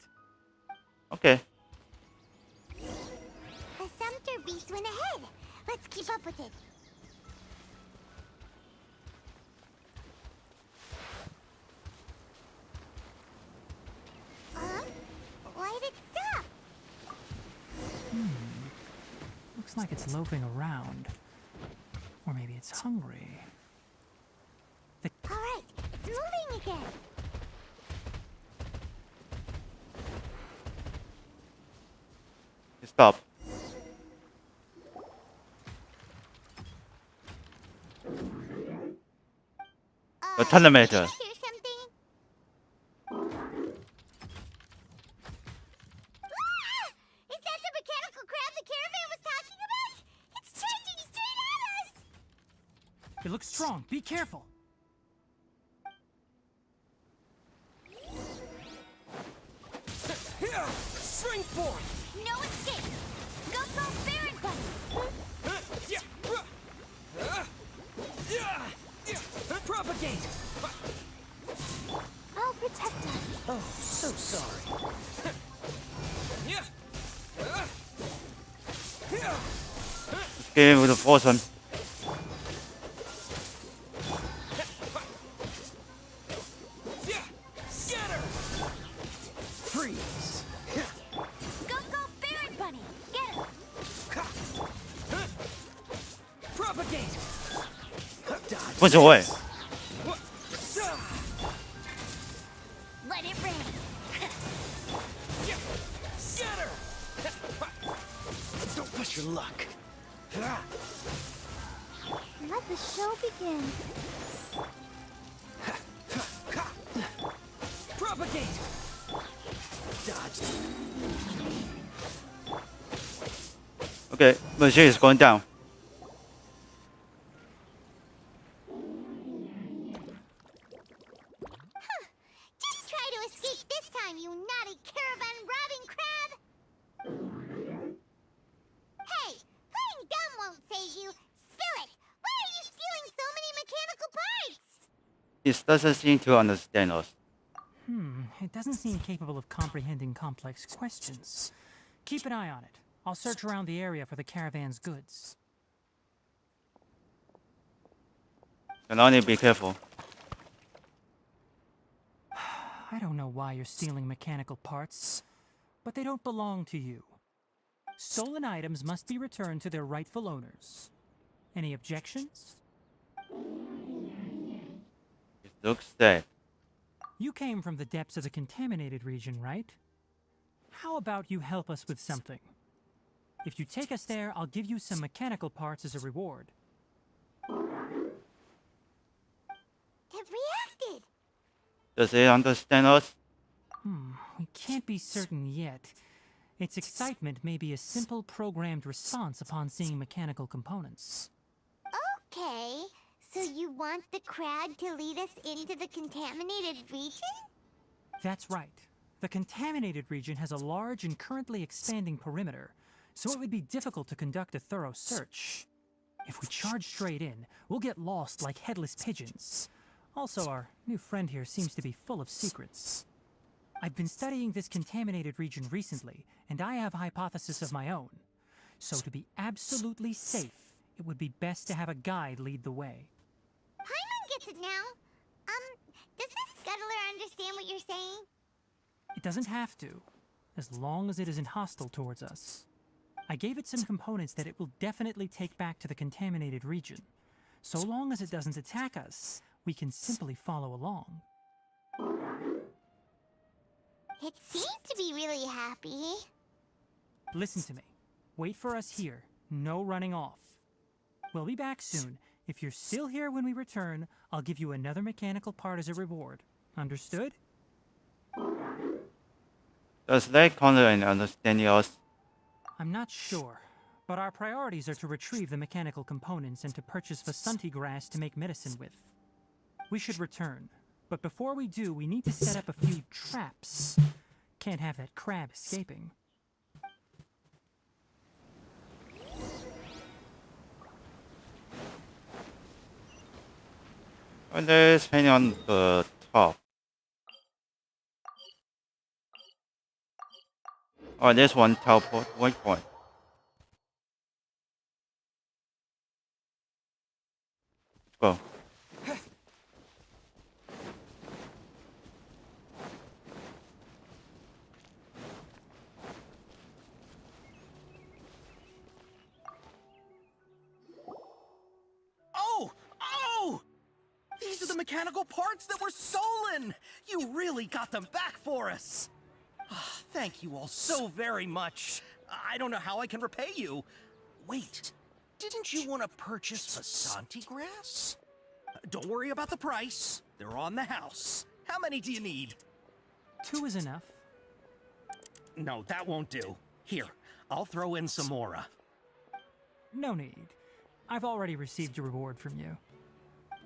Okay. The sumpter beast went ahead. Let's keep up with it. Why'd it stop? Looks like it's loafing around. Or maybe it's hungry. All right, it's moving again. Stop. The telemeter. Did you hear something? Ah! Is that the mechanical crab the caravan was talking about? It's charging straight at us! It looks strong. Be careful. Spring forth! No escape! Go Baron Bunny! Propagate! I'll protect us. Oh, so sorry. game with the awesome. Freeze! Go, Baron Bunny! Get him! Propagate! Dodge. 不所谓。 Let it rain! Get her! Don't push your luck. Let the show begin. Propagate! Dodge. Okay, machine is going down. Just try to escape this time, you naughty caravan robbing crab! Hey, playing dumb won't save you. Spill it! Why are you stealing so many mechanical parts? It doesn't seem to understand us. It doesn't seem capable of comprehending complex questions. Keep an eye on it. I'll search around the area for the caravan's goods. Can only be careful. I don't know why you're stealing mechanical parts, but they don't belong to you. Stolen items must be returned to their rightful owners. Any objections? It looks dead. You came from the depths of the contaminated region, right? How about you help us with something? If you take us there, I'll give you some mechanical parts as a reward. It reacted! Does it understand us? We can't be certain yet. Its excitement may be a simple programmed response upon seeing mechanical components. Okay, so you want the crab to lead us into the contaminated region? That's right. The contaminated region has a large and currently expanding perimeter, so it would be difficult to conduct a thorough search. If we charge straight in, we'll get lost like headless pigeons. Also, our new friend here seems to be full of secrets. I've been studying this contaminated region recently, and I have a hypothesis of my own. So to be absolutely safe, it would be best to have a guide lead the way. Paimon gets it now. Does this scuttler understand what you're saying? It doesn't have to, as long as it isn't hostile towards us. I gave it some components that it will definitely take back to the contaminated region. So long as it doesn't attack us, we can simply follow along. It seems to be really happy. Listen to me. Wait for us here. No running off. We'll be back soon. If you're still here when we return, I'll give you another mechanical part as a reward. Understood? Does that color and understanding us? I'm not sure, but our priorities are to retrieve the mechanical components and to purchase Vasanti grass to make medicine with. We should return, but before we do, we need to set up a few traps. Can't have that crab escaping. And there's hanging on the top. Oh, there's one teleport waypoint. Go. Oh! These are the mechanical parts that were stolen! You really got them back for us! Thank you all so very much. I don't know how I can repay you. Wait, didn't you want to purchase Vasanti grass? Don't worry about the price. They're on the house. How many do you need? 2 is enough. No, that won't do. Here, I'll throw in some more. No need. I've already received a reward from you.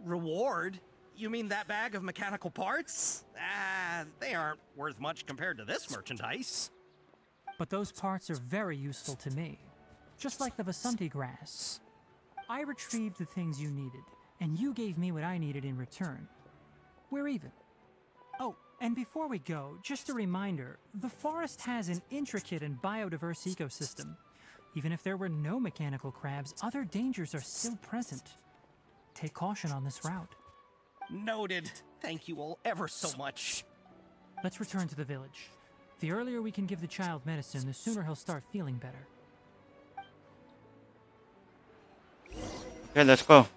Reward? You mean that bag of mechanical parts? They aren't worth much compared to this merchandise. But those parts are very useful to me. Just like the Vasanti grass. I retrieved the things you needed, and you gave me what I needed in return. We're even. Oh, and before we go, just a reminder, the forest has an intricate and biodiverse ecosystem. Even if there were no mechanical crabs, other dangers are still present. Take caution on this route. Noted. Thank you all ever so much. Let's return to the village. The earlier we can give the child medicine, the sooner he'll start feeling better. Okay, let's go.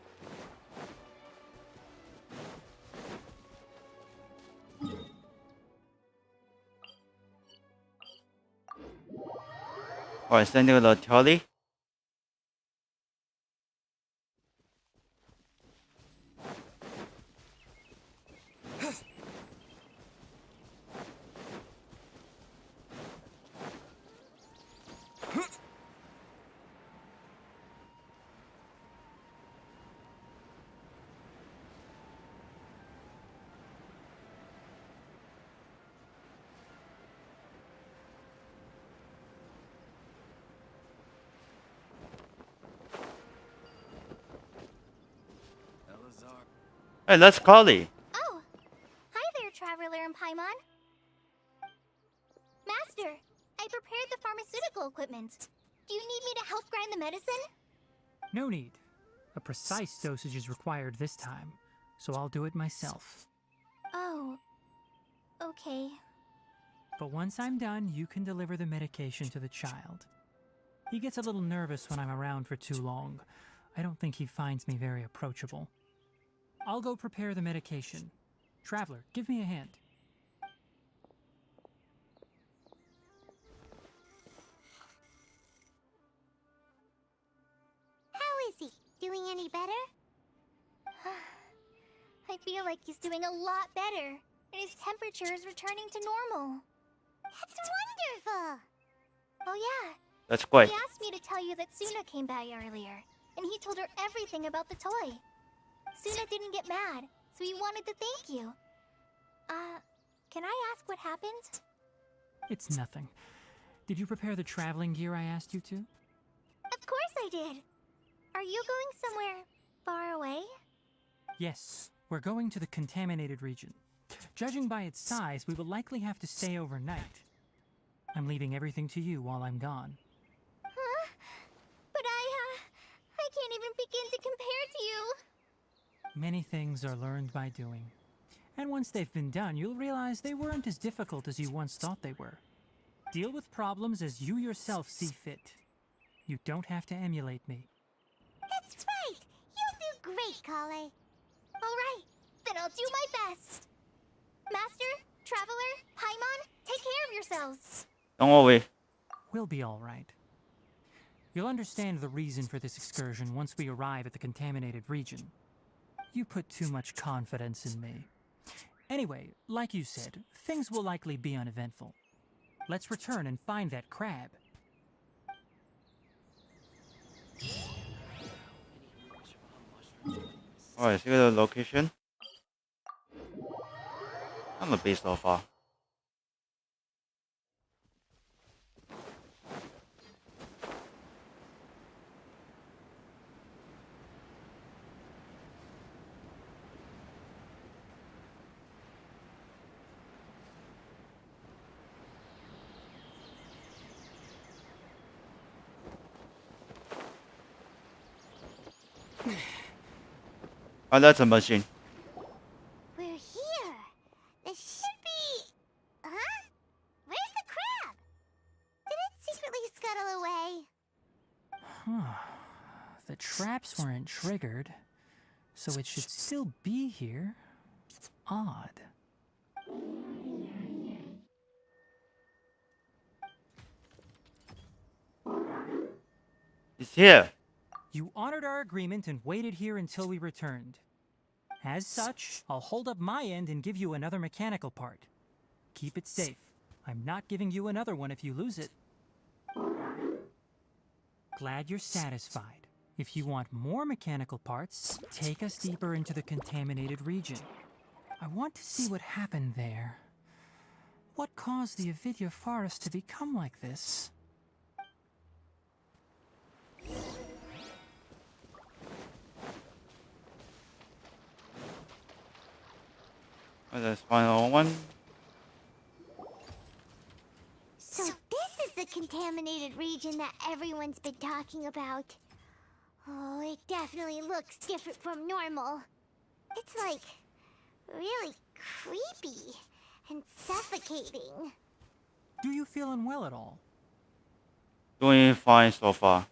Alright, sending the trolley. Hey, let's call it. Oh, hi there, Traveler and Paimon. Master, I prepared the pharmaceutical equipment. Do you need me to help grind the medicine? No need. A precise dosage is required this time, so I'll do it myself. Oh, okay. But once I'm done, you can deliver the medication to the child. He gets a little nervous when I'm around for too long. I don't think he finds me very approachable. I'll go prepare the medication. Traveler, give me a hand. How is he? Doing any better? I feel like he's doing a lot better, and his temperature is returning to normal. That's wonderful! Oh yeah, That's great. he asked me to tell you that Suna came by earlier, and he told her everything about the toy. Suna didn't get mad, so he wanted to thank you. Can I ask what happened? It's nothing. Did you prepare the traveling gear I asked you to? Of course I did. Are you going somewhere far away? Yes, we're going to the contaminated region. Judging by its size, we will likely have to stay overnight. I'm leaving everything to you while I'm gone. Huh? But I can't even begin to compare to you. Many things are learned by doing. And once they've been done, you'll realize they weren't as difficult as you once thought they were. Deal with problems as you yourself see fit. You don't have to emulate me. That's right! You'll do great, Kale. Alright, then I'll do my best. Master, Traveler, Paimon, take care of yourselves. Don't worry. We'll be all right. You'll understand the reason for this excursion once we arrive at the contaminated region. You put too much confidence in me. Anyway, like you said, things will likely be uneventful. Let's return and find that crab. Alright, see the location. I'm a bit so far. Oh, that's a machine. We're here. This should be... Huh? Where's the crab? Did it secretly scuttle away? Huh. The traps weren't triggered, so it should still be here. Odd. It's here. You honored our agreement and waited here until we returned. As such, I'll hold up my end and give you another mechanical part. Keep it safe. I'm not giving you another one if you lose it. Glad you're satisfied. If you want more mechanical parts, take us deeper into the contaminated region. I want to see what happened there. What caused the Avidya forest to become like this? Oh, there's final one. So this is the contaminated region that everyone's been talking about. Oh, it definitely looks different from normal. It's like really creepy and suffocating. Do you feel unwell at all? Doing fine so far.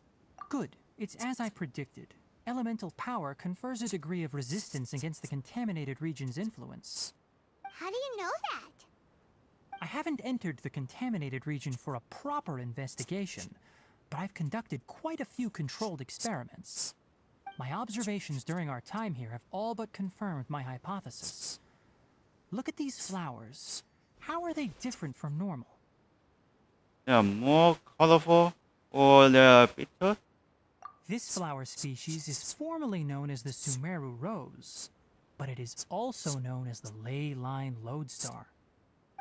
Good. It's as I predicted. Elemental power confers a degree of resistance against the contaminated region's influence. How do you know that? I haven't entered the contaminated region for a proper investigation, but I've conducted quite a few controlled experiments. My observations during our time here have all but confirmed my hypothesis. Look at these flowers. How are they different from normal? They are more colorful or they are bitter. This flower species is formally known as the Sumeru rose, but it is also known as the ley line lodestar.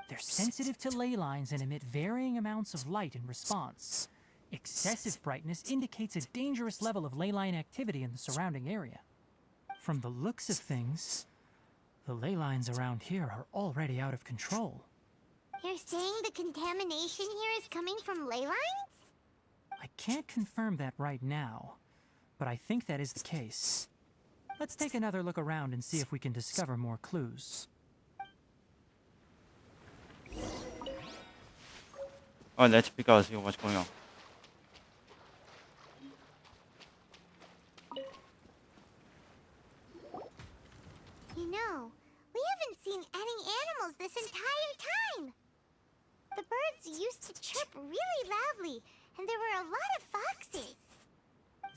They're sensitive to ley lines and emit varying amounts of light in response. Excessive brightness indicates a dangerous level of ley line activity in the surrounding area. From the looks of things, the ley lines around here are already out of control. You're saying the contamination here is coming from ley lines? I can't confirm that right now, but I think that is the case. Let's take another look around and see if we can discover more clues. Oh, let's pick out see what's going on. You know, we haven't seen any animals this entire time. The birds used to chirp really loudly, and there were a lot of foxes.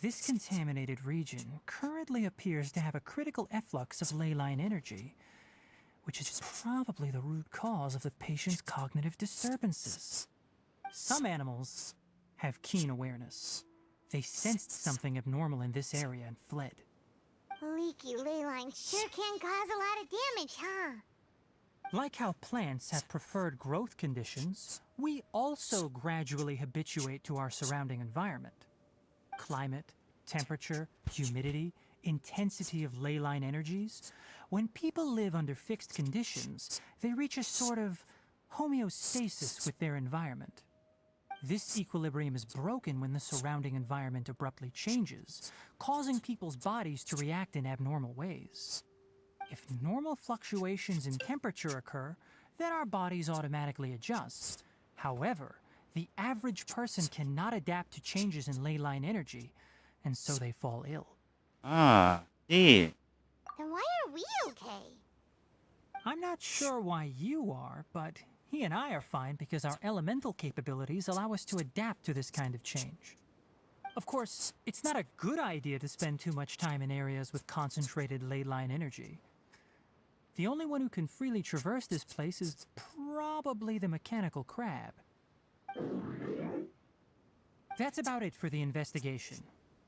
This contaminated region currently appears to have a critical efflux of ley line energy, which is probably the root cause of the patient's cognitive disturbances. Some animals have keen awareness. They sensed something abnormal in this area and fled. Leaky ley lines sure can cause a lot of damage, huh? Like how plants have preferred growth conditions, we also gradually habituate to our surrounding environment. Climate, temperature, humidity, intensity of ley line energies. When people live under fixed conditions, they reach a sort of homeostasis with their environment. This equilibrium is broken when the surrounding environment abruptly changes, causing people's bodies to react in abnormal ways. If normal fluctuations in temperature occur, then our bodies automatically adjust. However, the average person cannot adapt to changes in ley line energy, and so they fall ill. Ah, see. Then why are we okay? I'm not sure why you are, but he and I are fine because our elemental capabilities allow us to adapt to this kind of change. Of course, it's not a good idea to spend too much time in areas with concentrated ley line energy. The only one who can freely traverse this place is probably the mechanical crab. That's about it for the investigation.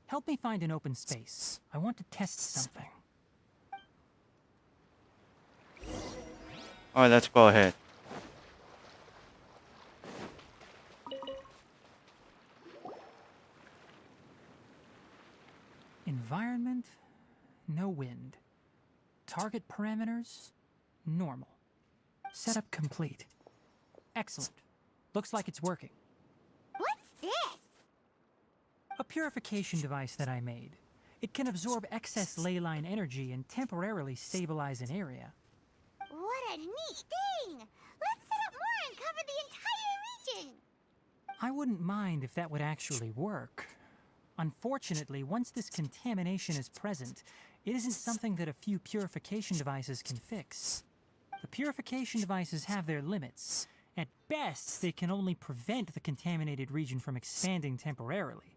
Help me find an open space. I want to test something. Alright, let's go ahead. Environment, no wind. Target parameters, normal. Setup complete. Excellent. Looks like it's working. What's this? A purification device that I made. It can absorb excess ley line energy and temporarily stabilize an area. What a neat thing! Let's set up more and cover the entire region! I wouldn't mind if that would actually work. Unfortunately, once this contamination is present, it isn't something that a few purification devices can fix. The purification devices have their limits. At best, they can only prevent the contaminated region from expanding temporarily.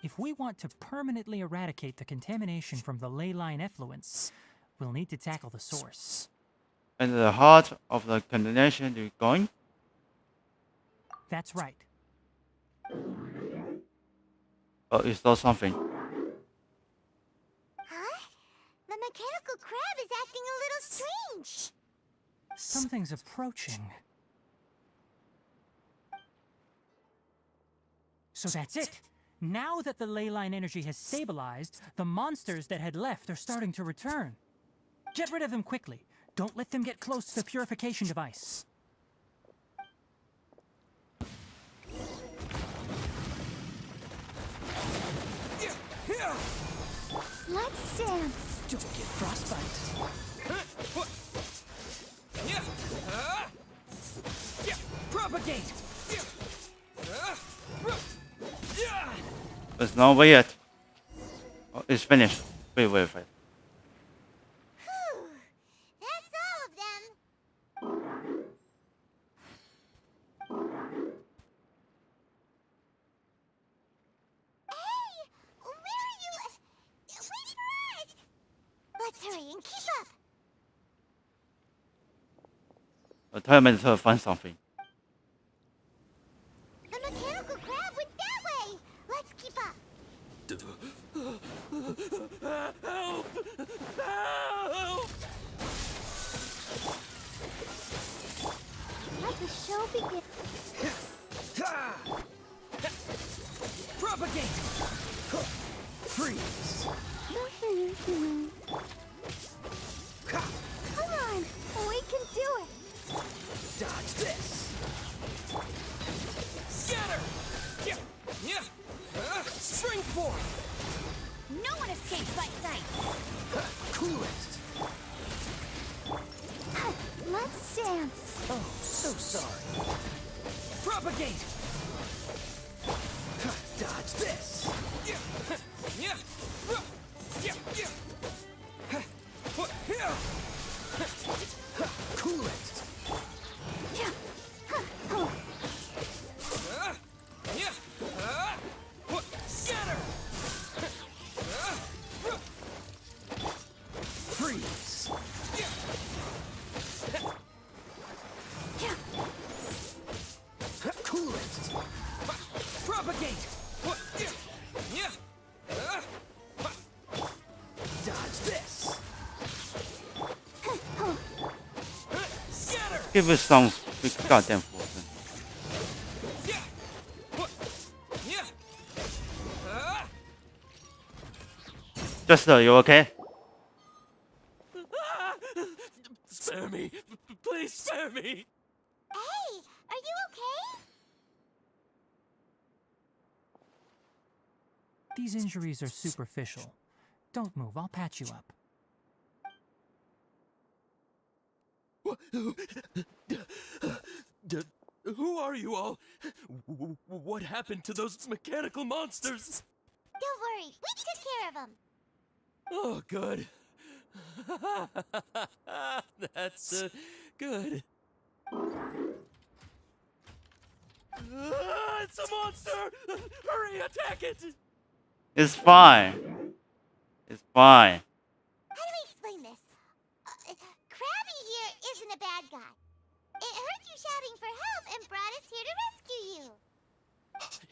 If we want to permanently eradicate the contamination from the ley line effluents, we'll need to tackle the source. And the heart of the contamination is going? That's right. Oh, is there something? Huh? The mechanical crab is acting a little strange. Something's approaching. So that's it. Now that the ley line energy has stabilized, the monsters that had left are starting to return. Get rid of them quickly. Don't let them get close to the purification device. dance! Don't get frostbite. Propagate. It's not over yet. Oh, it's finished. Wait. Whew. That's all of them. Hey! Where are you? Wait for us! Let's hurry and keep up. I'll tell him to find something. The mechanical crab went that way. Let's keep up. Help! Help! Let the show begin. Propagate! Freeze! Come on, we can do it. Dodge this! Scatter! Spring forth! No one escapes by sight. Cool it! Let's dance. Oh, so sorry. Propagate! Dodge this! Cool it! Scatter! Freeze! Cool it! Propagate! Dodge this! Scatter! Give us some goddamn force. Jester, you okay? Spare me! Please spare me! Hey, are you okay? These injuries are superficial. Don't move, I'll patch you up. Who are you all? What happened to those mechanical monsters? Don't worry, we took care of them. Oh, good. That's good. It's a monster! Hurry, attack it! It's fine. It's fine. How do we explain this? Krabby here isn't a bad guy. It heard you shouting for help and brought us here to rescue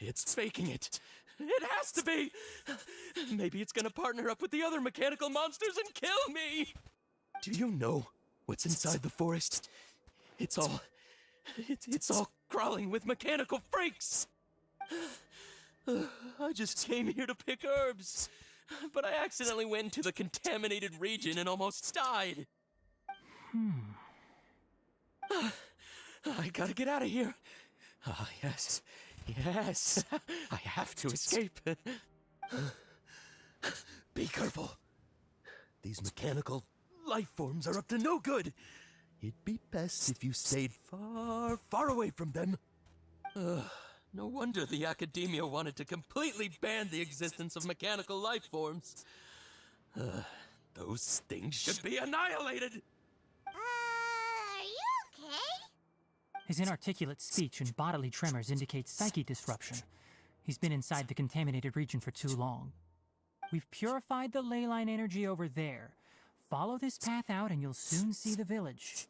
you. It's faking it. It has to be. Maybe it's gonna partner up with the other mechanical monsters and kill me. Do you know what's inside the forest? It's all crawling with mechanical freaks. I just came here to pick herbs, but I accidentally went into the contaminated region and almost died. I gotta get out of here. Ah, yes. Yes. I have to escape. Be careful. These mechanical life forms are up to no good. It'd be best if you stayed far, far away from them. No wonder the academia wanted to completely ban the existence of mechanical life forms. Those things should be annihilated. Are you okay? His inarticulate speech and bodily tremors indicate psyche disruption. He's been inside the contaminated region for too long. We've purified the ley line energy over there. Follow this path out and you'll soon see the village.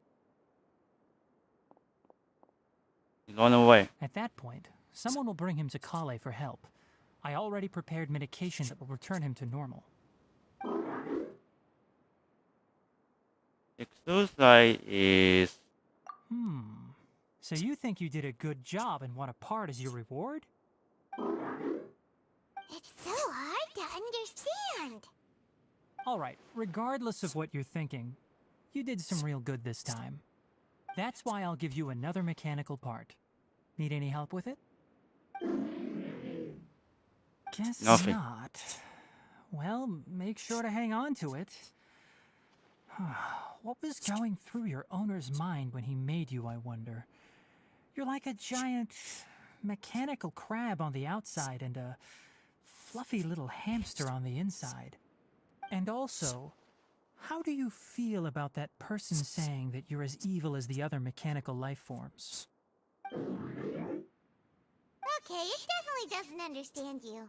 He's on the way. At that point, someone will bring him to Kale for help. I already prepared medication that will return him to normal. Exercise is... So you think you did a good job and want a part as your reward? It's so hard to understand. Alright, regardless of what you're thinking, you did some real good this time. That's why I'll give you another mechanical part. Need any help with it? Guess Nothing. not. Well, make sure to hang on to it. What was going through your owner's mind when he made you, I wonder? You're like a giant mechanical crab on the outside and a fluffy little hamster on the inside. And also, how do you feel about that person saying that you're as evil as the other mechanical life forms? Okay, it definitely doesn't understand you.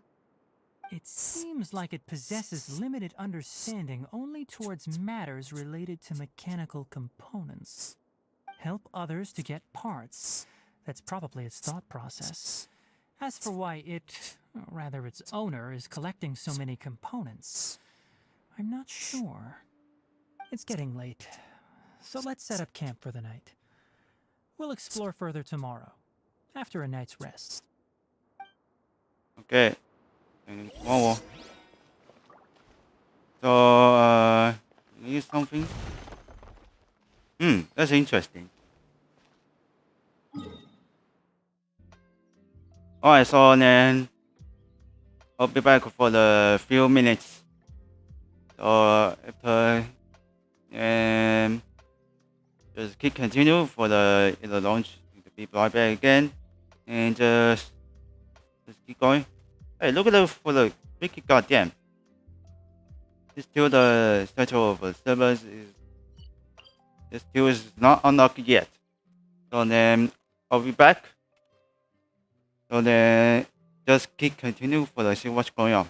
It seems like it possesses limited understanding only towards matters related to mechanical components. Help others to get parts. That's probably its thought process. As for why it, or rather its owner, is collecting so many components, I'm not sure. It's getting late, so let's set up camp for the night. We'll explore further tomorrow, after a night's rest. Okay. And tomorrow. So, you need something? That's interesting. Alright, so then I'll be back for the few minutes. So after and just keep continue for the launch to be right back again and just keep going. Hey, look at the for the freaking goddamn. This still the statue of servers is still is not unlocked yet. So then I'll be back. So then just keep continue for the see what's going on.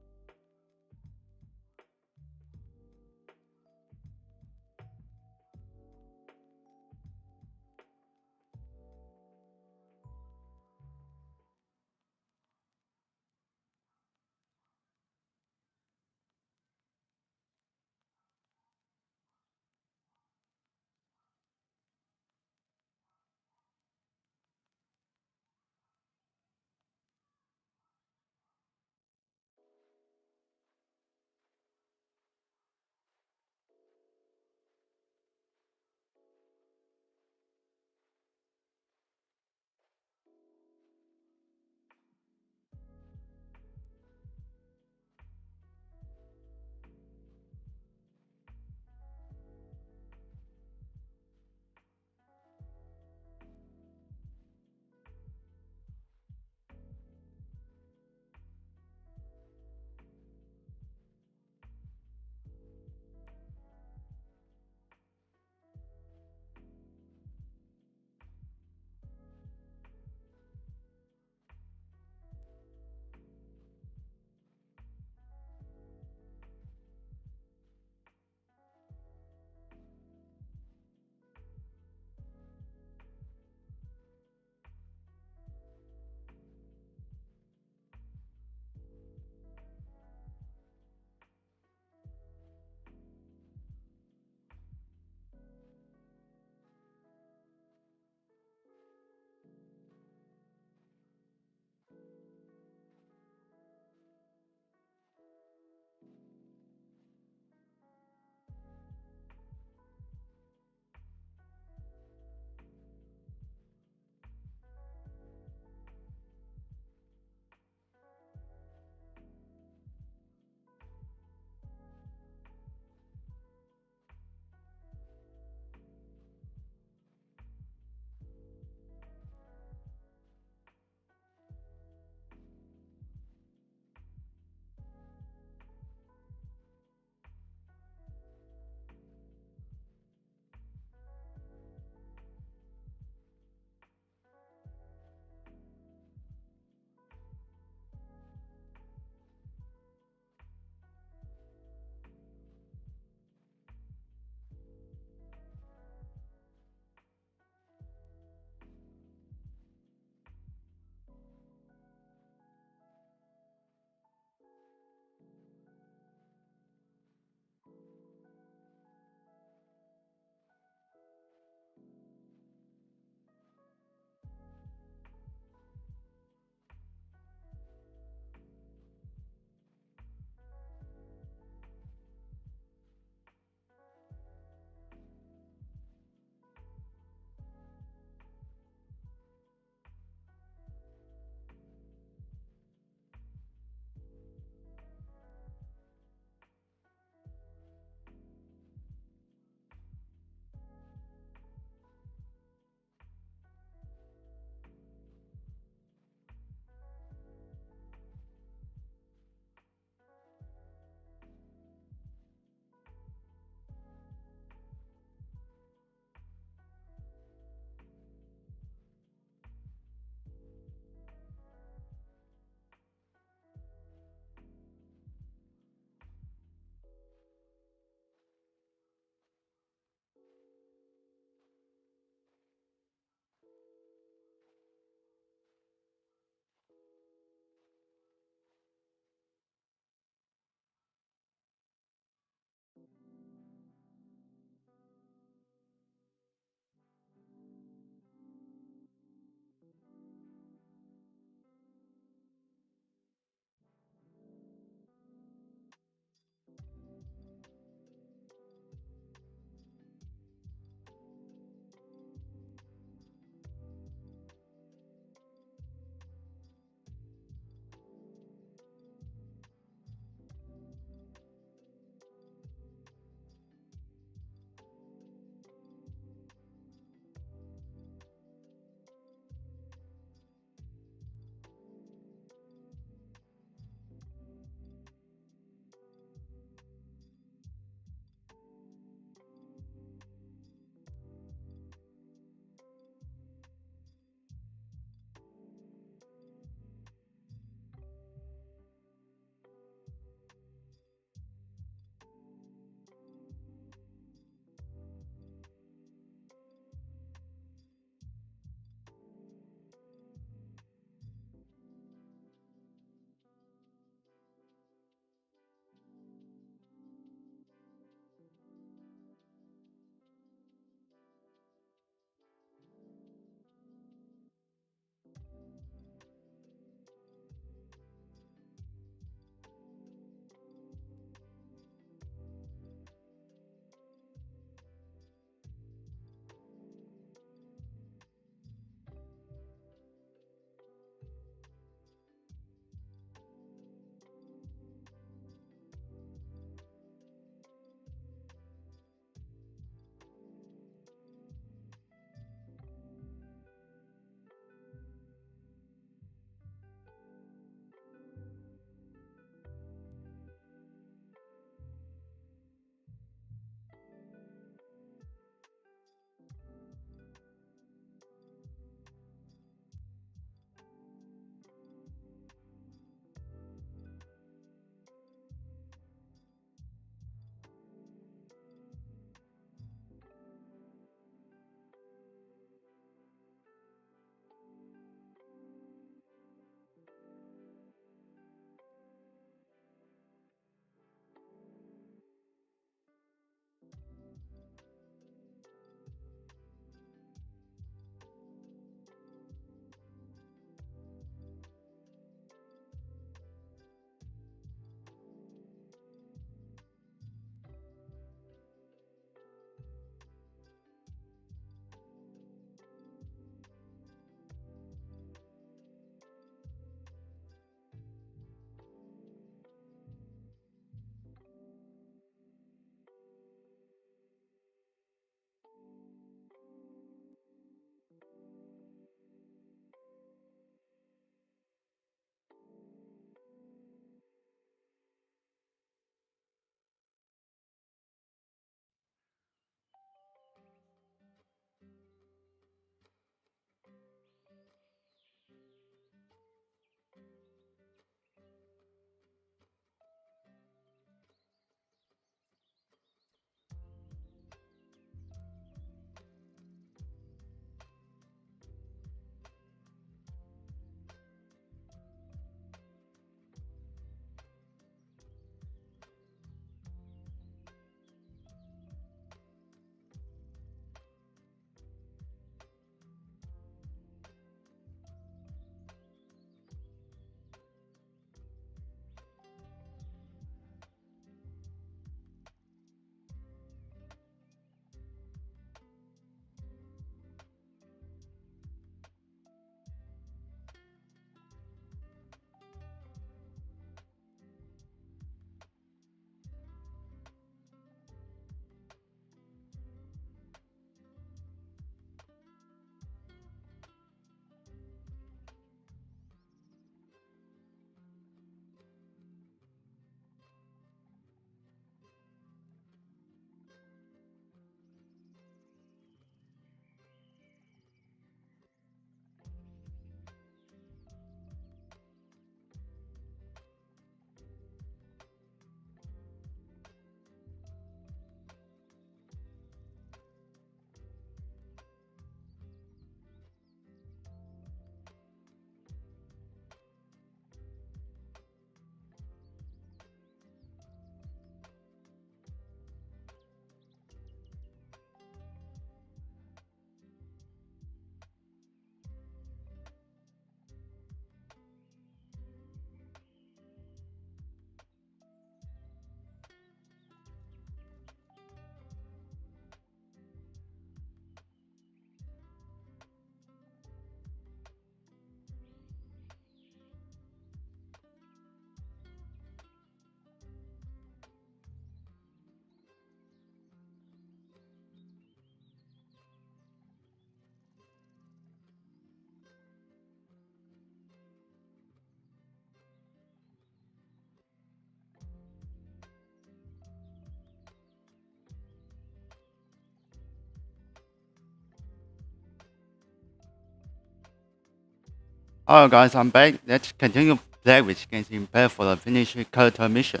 Alright guys, I'm back. Let's continue play with Genshin Impact for the finish character mission.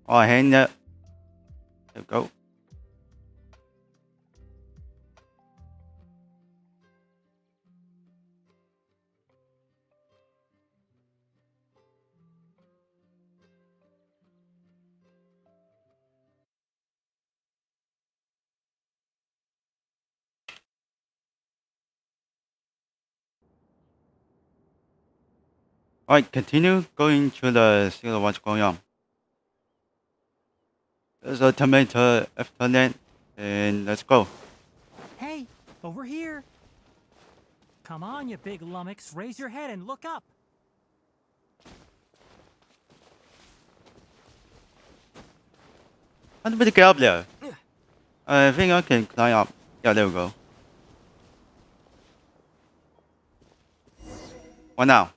Alright, and there we go. Alright, continue going to the see what's going on. There's a tomato after that, and let's go. Hey, over here. Come on, you big lummox. Raise your head and look up. How do we get up there? I think I can climb up. Yeah, there we go. What now?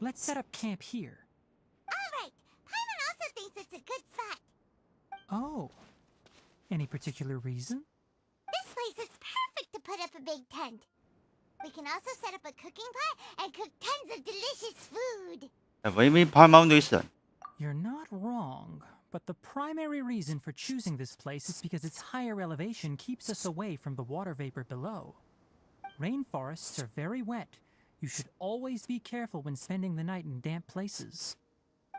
Let's set up camp here. Alright, Paimon also thinks it's a good spot. Oh. Any particular reason? This place is perfect to put up a big tent. We can also set up a cooking pot and cook tons of delicious food. What do you mean Paimon reason? You're not wrong, but the primary reason for choosing this place is because its higher elevation keeps us away from the water vapor below. Rainforests are very wet. You should always be careful when spending the night in damp places.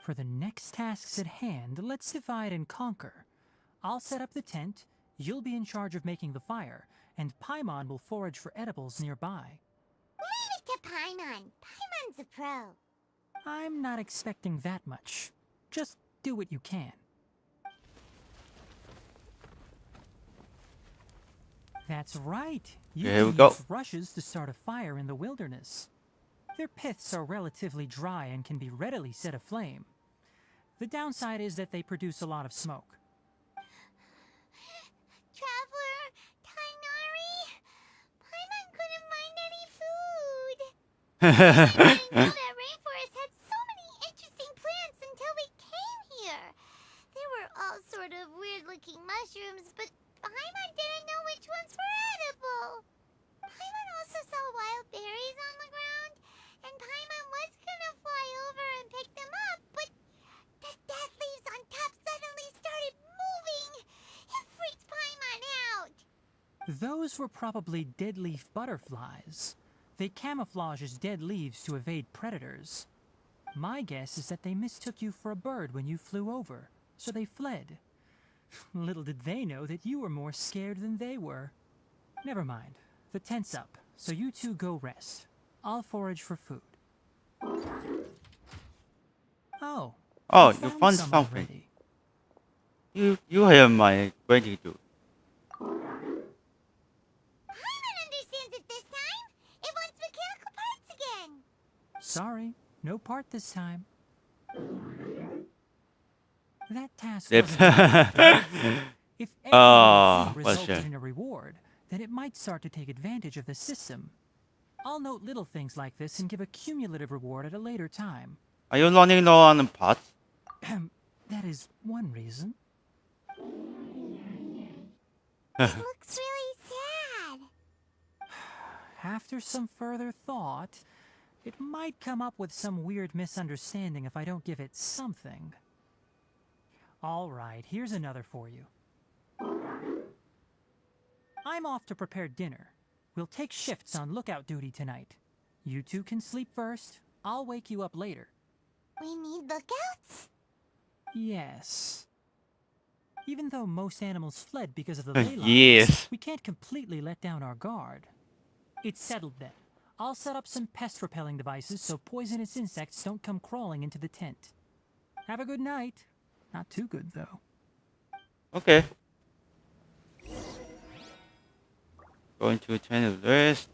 For the next tasks at hand, let's divide and conquer. I'll set up the tent, you'll be in charge of making the fire, and Paimon will forage for edibles nearby. Leave it to Paimon. Paimon's a pro. I'm not expecting that much. Just do what you can. That's right. You Here we can go. use rushes to start a fire in the wilderness. Their piths are relatively dry and can be readily set aflame. The downside is that they produce a lot of smoke. Traveler, Tainari, Paimon couldn't find any food. I didn't know that rainforest had so many interesting plants until we came here. There were all sort of weird-looking mushrooms, but Paimon didn't know which ones were edible. Paimon also saw wild berries on the ground, and Paimon was gonna fly over and pick them up, but the dead leaves on top suddenly started moving. It freaked Paimon out. Those were probably deadleaf butterflies. They camouflage as dead leaves to evade predators. My guess is that they mistook you for a bird when you flew over, so they fled. Little did they know that you were more scared than they were. Never mind. The tent's up, so you two go rest. I'll forage for food. Oh. Oh, you found some something. already. You have my gratitude. Paimon understands it this time. It wants mechanical parts again. Sorry, no part this time. That task Yep. wasn't easy. If Oh, every bless resulted you. in a reward, then it might start to take advantage of the system. I'll note little things like this and give a cumulative reward at a later time. Are you running low on the pots? That is one reason. It looks really sad. After some further thought, it might come up with some weird misunderstanding if I don't give it something. All right, here's another for you. I'm off to prepare dinner. We'll take shifts on lookout duty tonight. You two can sleep first. I'll wake you up later. We need lookouts? Yes. Even though most animals fled because of the ley lines, Yes. we can't completely let down our guard. It's settled then. I'll set up some pest-repelling devices so poisonous insects don't come crawling into the tent. Have a good night. Not too good, though. Okay. Going to change the rest.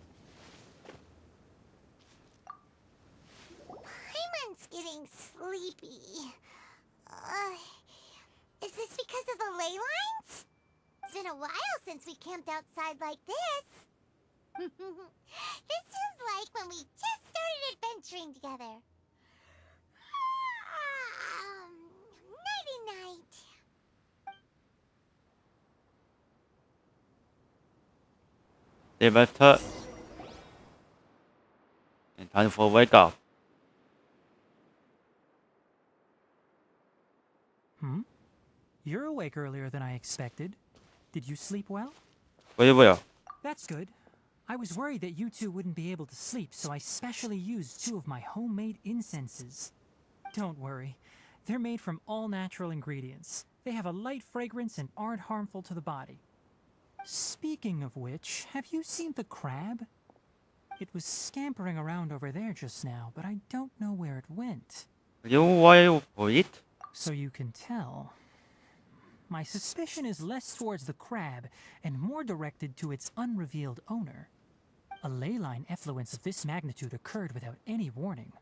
Paimon's getting sleepy. Is this because of the ley lines? It's been a while since we camped outside like this. This is like when we just started adventuring together. Nighty-night. They left her. And time for wake up. You're awake earlier than I expected. Did you sleep well? Very well. That's good. I was worried that you two wouldn't be able to sleep, so I specially used 2 of my homemade incenses. Don't worry. They're made from all natural ingredients. They have a light fragrance and aren't harmful to the body. Speaking of which, have you seen the crab? It was scampering around over there just now, but I don't know where it went. You wait for it? So you can tell. My suspicion is less towards the crab and more directed to its unrevealed owner. A ley line effluence of this magnitude occurred without any warning.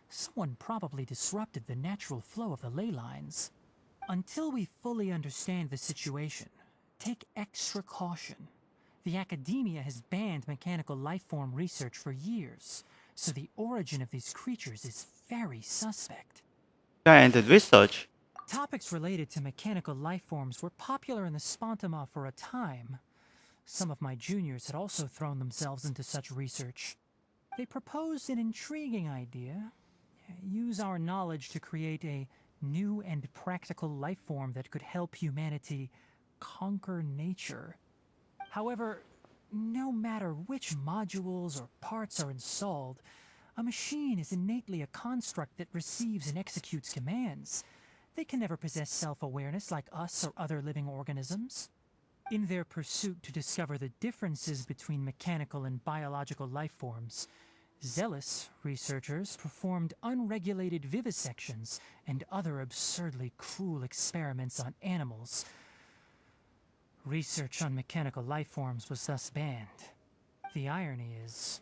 Someone probably disrupted the natural flow of the ley lines. Until we fully understand the situation, take extra caution. The academia has banned mechanical lifeform research for years, so the origin of these creatures is very suspect. And research. Topics related to mechanical lifeforms were popular in the Spontama for a time. Some of my juniors had also thrown themselves into such research. They proposed an intriguing idea. Use our knowledge to create a new and practical lifeform that could help humanity conquer nature. However, no matter which modules or parts are installed, a machine is innately a construct that receives and executes commands. They can never possess self-awareness like us or other living organisms. In their pursuit to discover the differences between mechanical and biological lifeforms, zealous researchers performed unregulated vivisections and other absurdly cruel experiments on animals. Research on mechanical lifeforms was thus banned. The irony is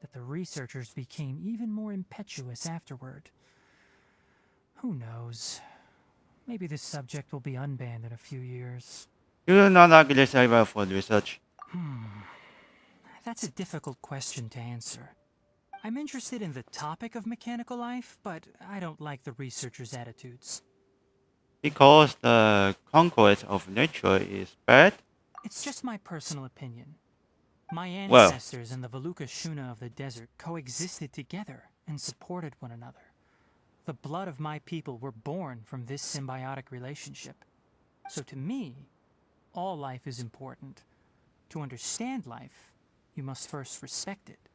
that the researchers became even more impetuous afterward. Who knows? Maybe this subject will be unbanned in a few years. You do not like this area for research. That's a difficult question to answer. I'm interested in the topic of mechanical life, but I don't like the researchers' attitudes. Because the conquest of nature is bad? It's just my personal opinion. My Well. ancestors and the Valuka Shuna of the desert coexisted together and supported one another. The blood of my people were born from this symbiotic relationship. So to me, all life is important. To understand life, you must first respect it.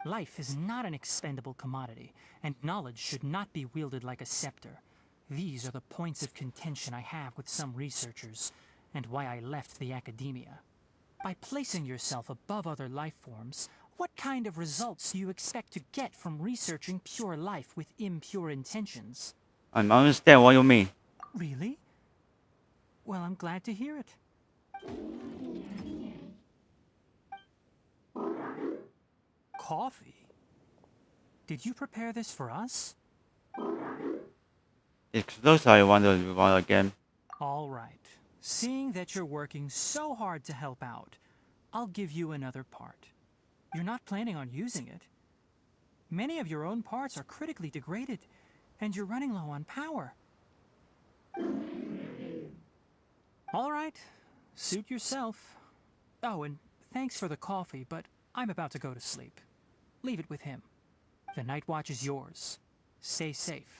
Life is not an expendable commodity, and knowledge should not be wielded like a scepter. These are the points of contention I have with some researchers, and why I left the academia. By placing yourself above other life forms, what kind of results do you expect to get from researching pure life with impure intentions? I understand what you mean. Really? Well, I'm glad to hear it. Coffee? Did you prepare this for us? Excuse I want to run again. All right. Seeing that you're working so hard to help out, I'll give you another part. You're not planning on using it. Many of your own parts are critically degraded, and you're running low on power. All right. Suit yourself. Oh, and thanks for the coffee, but I'm about to go to sleep. Leave it with him. The night watch is yours. Stay safe.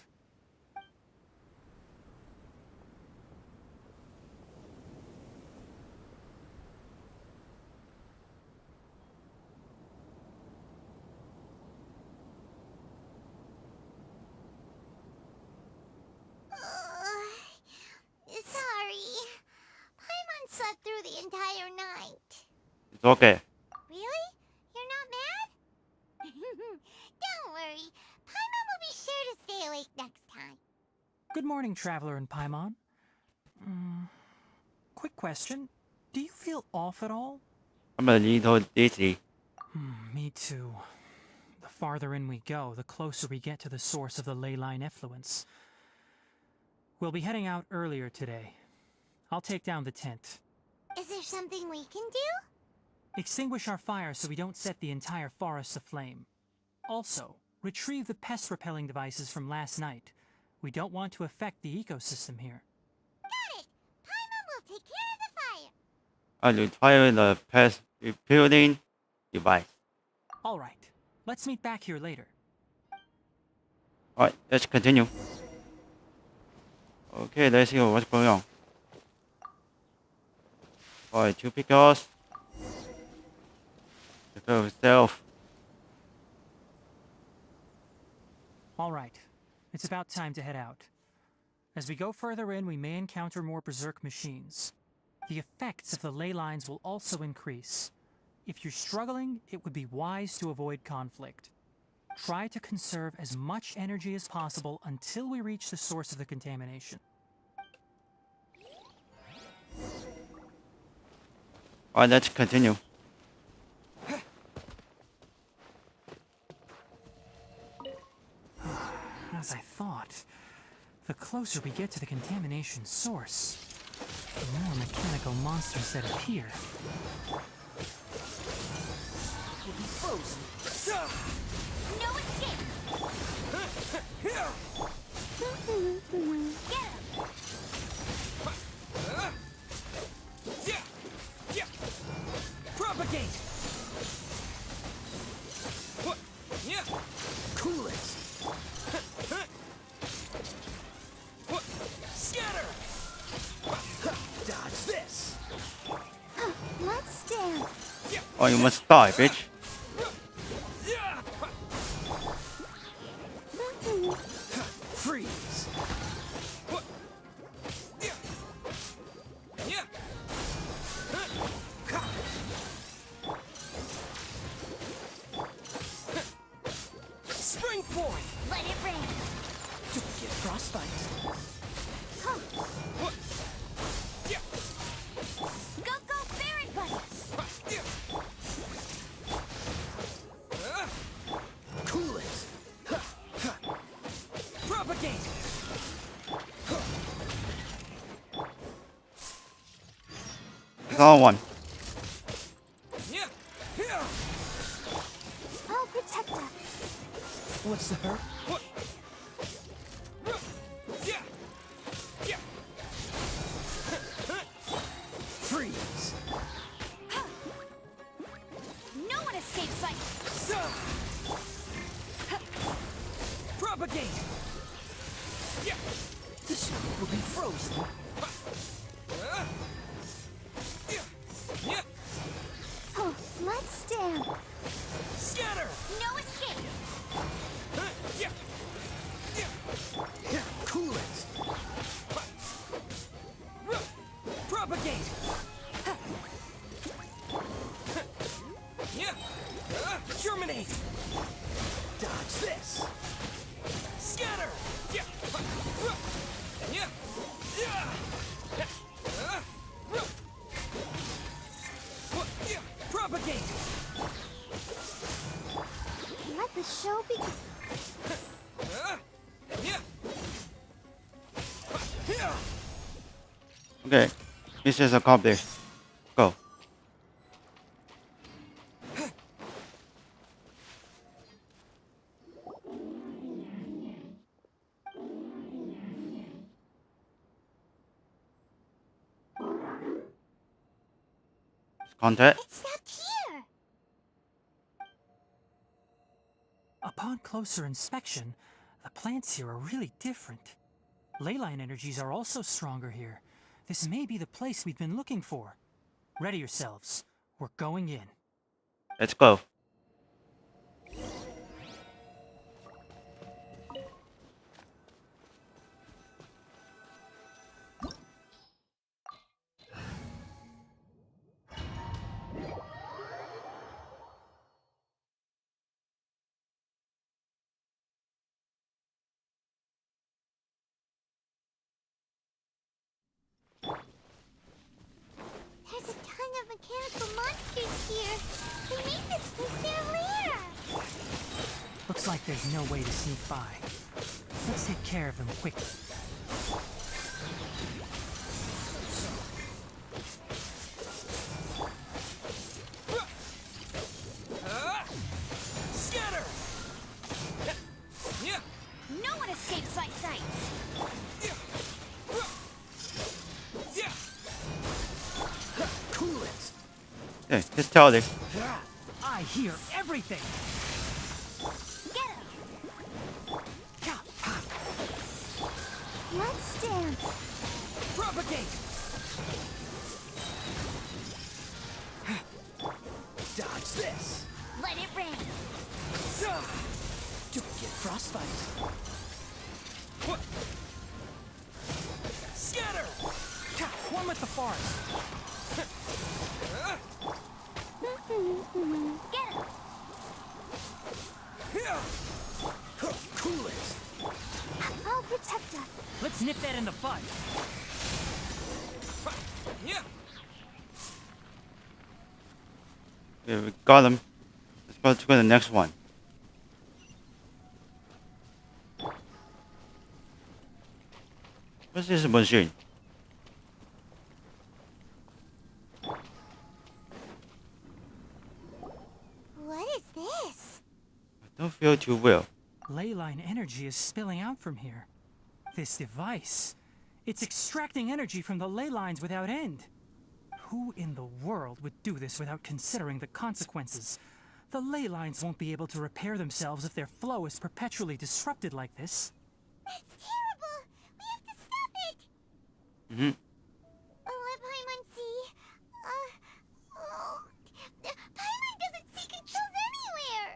Sorry. Paimon slept through the entire night. It's okay. Really? You're not mad? Don't worry. Paimon will be sure to stay awake next time. Good morning, Traveler and Paimon. Quick question. Do you feel off at all? I'm a little dizzy. Me too. The farther in we go, the closer we get to the source of the ley line effluence. We'll be heading out earlier today. I'll take down the tent. Is there something we can do? Extinguish our fire so we don't set the entire forest aflame. Also, retrieve the pest-repelling devices from last night. We don't want to affect the ecosystem here. Got it! Paimon will take care of the fire. I will fire the pest rebuilding device. All right, let's meet back here later. Alright, let's continue. Okay, let's see what's going on. Alright, 2 pickles. Prepare yourself. All right, it's about time to head out. As we go further in, we may encounter more berserk machines. The effects of the ley lines will also increase. If you're struggling, it would be wise to avoid conflict. Try to conserve as much energy as possible until we reach the source of the contamination. Alright, let's continue. As I thought, the closer we get to the contamination source, the more mechanical monsters that appear. We'll be frozen. No escape! Get him! Propagate! Cool it! Scatter! Dodge this! Let's stand. Oh, you must die, bitch. Freeze! Springboard! Let it rain! Don't get frostbite. Go, go, Baron Buddy! Cool it! Propagate! Another one. I'll protect us. What's the hurt? Freeze! No one escapes like... Propagate! This will be frozen. Oh, let's stand. Scatter! No escape! Cool it! Propagate! Germinate! Dodge this! Scatter! Propagate! Let the show begin. Okay, mission accomplished. Go. Contact. It's up here! Upon closer inspection, the plants here are really different. Ley line energies are also stronger here. This may be the place we've been looking for. Ready yourselves. We're going in. Let's go. There's a ton of mechanical monsters here. They made this place their lair. Looks like there's no way to sneak by. Let's take care of them quickly. Scatter! No one escapes my sights. Cool it! Okay, just tell it. I hear everything. Let's dance. Propagate. Dodge this. Let it rain. Don't get frostbite. Scatter. One with the forest. Get him. Cool it. I'll protect us. Let's nip that in the bud. Okay, we got him. Let's go to the next one. What's this machine? What is this? I don't feel too well. Ley line energy is spilling out from here. This device, it's extracting energy from the ley lines without end. Who in the world would do this without considering the consequences? The ley lines won't be able to repair themselves if their flow is perpetually disrupted like this. That's terrible! We have to stop it! Mm-hmm. Let Paimon see. Paimon doesn't see controls anywhere!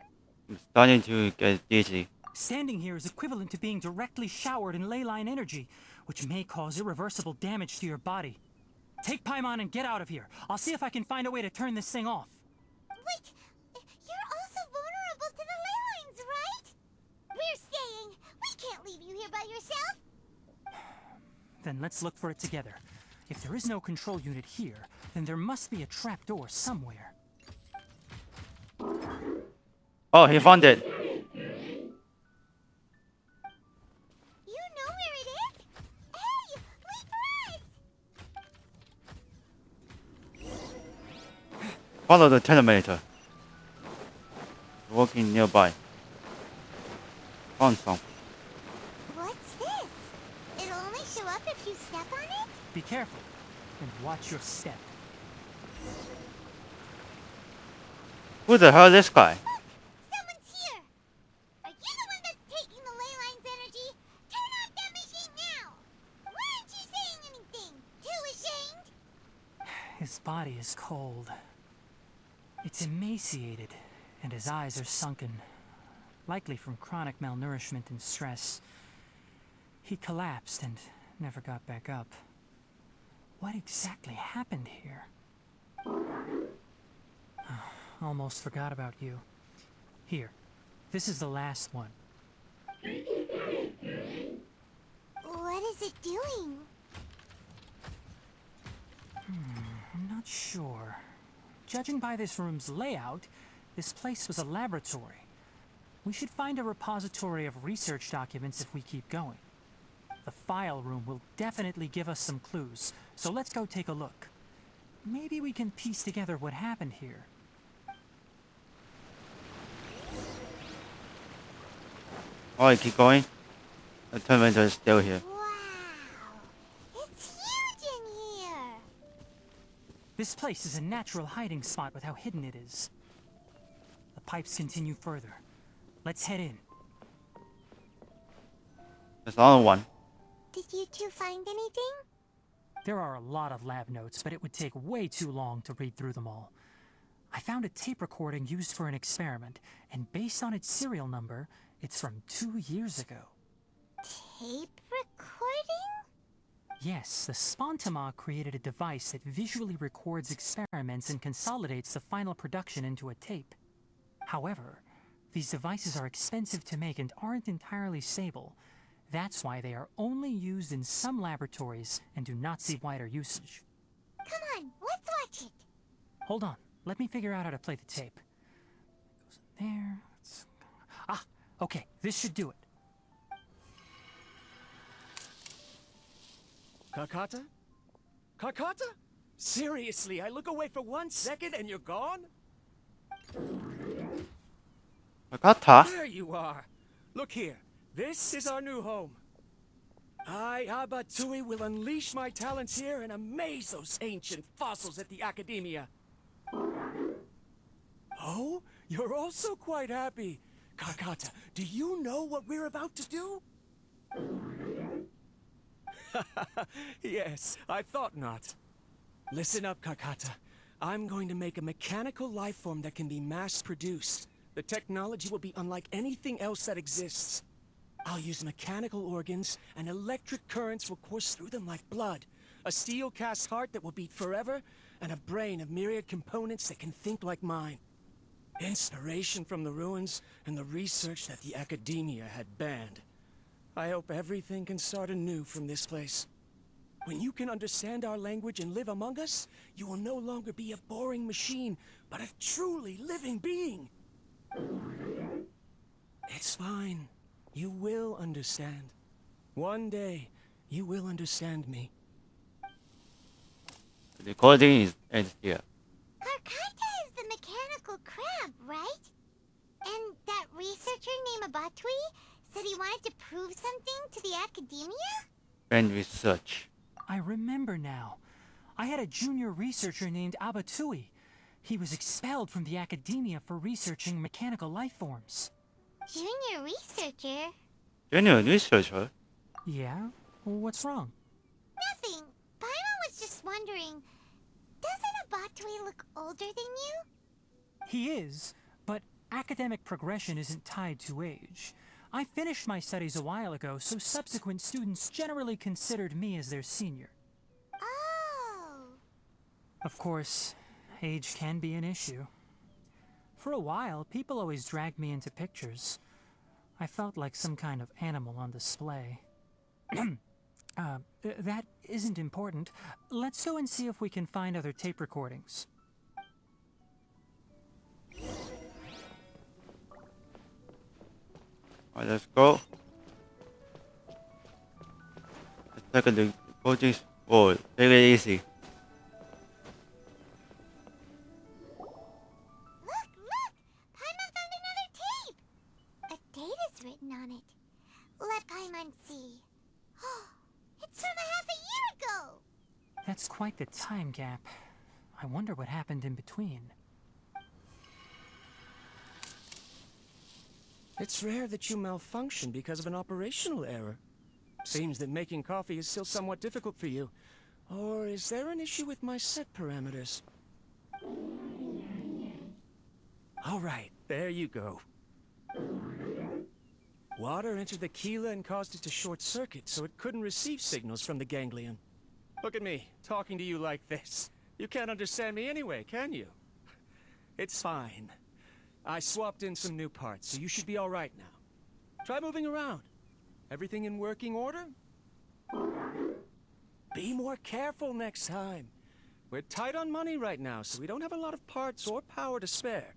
I'm starting to get dizzy. Standing here is equivalent to being directly showered in ley line energy, which may cause irreversible damage to your body. Take Paimon and get out of here. I'll see if I can find a way to turn this thing off. Wait! You're also vulnerable to the ley lines, right? We're staying! We can't leave you here by yourself! Then let's look for it together. If there is no control unit here, then there must be a trapdoor somewhere. Oh, he found it. You know where it is? Hey! Wait for us! Follow the telemeter. Walking nearby. Found some. What's this? It'll only show up if you step on it? Be careful and watch your step. Who the hell is this guy? Someone's here! Are you the one that's taking the ley line's energy? Turn off that machine now! Why aren't you saying anything? Too ashamed? His body is cold. It's emaciated, and his eyes are sunken, likely from chronic malnourishment and stress. He collapsed and never got back up. What exactly happened here? Almost forgot about you. Here, this is the last one. What is it doing? I'm not sure. Judging by this room's layout, this place was a laboratory. We should find a repository of research documents if we keep going. The file room will definitely give us some clues, so let's go take a look. Maybe we can piece together what happened here. Alright, keep going. The telemeter is still here. Wow! It's huge in here! This place is a natural hiding spot with how hidden it is. The pipes continue further. Let's head in. There's another one. Did you two find anything? There are a lot of lab notes, but it would take way too long to read through them all. I found a tape recording used for an experiment, and based on its serial number, it's from 2 years ago. Tape recording? Yes, the Spontama created a device that visually records experiments and consolidates the final production into a tape. However, these devices are expensive to make and aren't entirely stable. That's why they are only used in some laboratories and do not see wider usage. Come on, let's watch it! Hold on, let me figure out how to play the tape. It goes in there. Ah, okay, this should do it. Kakata? Kakata? Seriously, I look away for 1 second and you're gone? Akata? There you are. Look here. This is our new home. I, Abatsui, will unleash my talents here and amaze those ancient fossils at the Academia. Oh, you're also quite happy. Karkata, do you know what we're about to do? Yes, I thought not. Listen up, Karkata. I'm going to make a mechanical life form that can be mass-produced. The technology will be unlike anything else that exists. I'll use mechanical organs, and electric currents will course through them like blood. A steel-cast heart that will beat forever, and a brain of myriad components that can think like mine. Inspiration from the ruins and the research that the academia had banned. I hope everything can start anew from this place. When you can understand our language and live among us, you will no longer be a boring machine, but a truly living being. It's fine. You will understand. One day, you will understand me. The recording is ends here. Karkata is the mechanical crab, right? And that researcher named Abatui said he wanted to prove something to the academia? And research. I remember now. I had a junior researcher named Abatui. He was expelled from the academia for researching mechanical life forms. Junior researcher? Junior researcher? Yeah? What's wrong? Nothing. Paimon was just wondering, doesn't Abatui look older than you? He is, but academic progression isn't tied to age. I finished my studies a while ago, so subsequent students generally considered me as their senior. Oh. Of course, age can be an issue. For a while, people always dragged me into pictures. I felt like some kind of animal on display. That isn't important. Let's go and see if we can find other tape recordings. Alright, let's go. Let's take a look. Project. Oh, take it easy. Look! Paimon found another tape! A date is written on it. Let Paimon see. It's from half a year ago! That's quite the time gap. I wonder what happened in between. It's rare that you malfunction because of an operational error. Seems that making coffee is still somewhat difficult for you. Or is there an issue with my set parameters? All right, there you go. Water entered the chela and caused it to short circuit, so it couldn't receive signals from the ganglion. Look at me, talking to you like this. You can't understand me anyway, can you? It's fine. I swapped in some new parts, so you should be all right now. Try moving around. Everything in working order? Be more careful next time. We're tight on money right now, so we don't have a lot of parts or power to spare.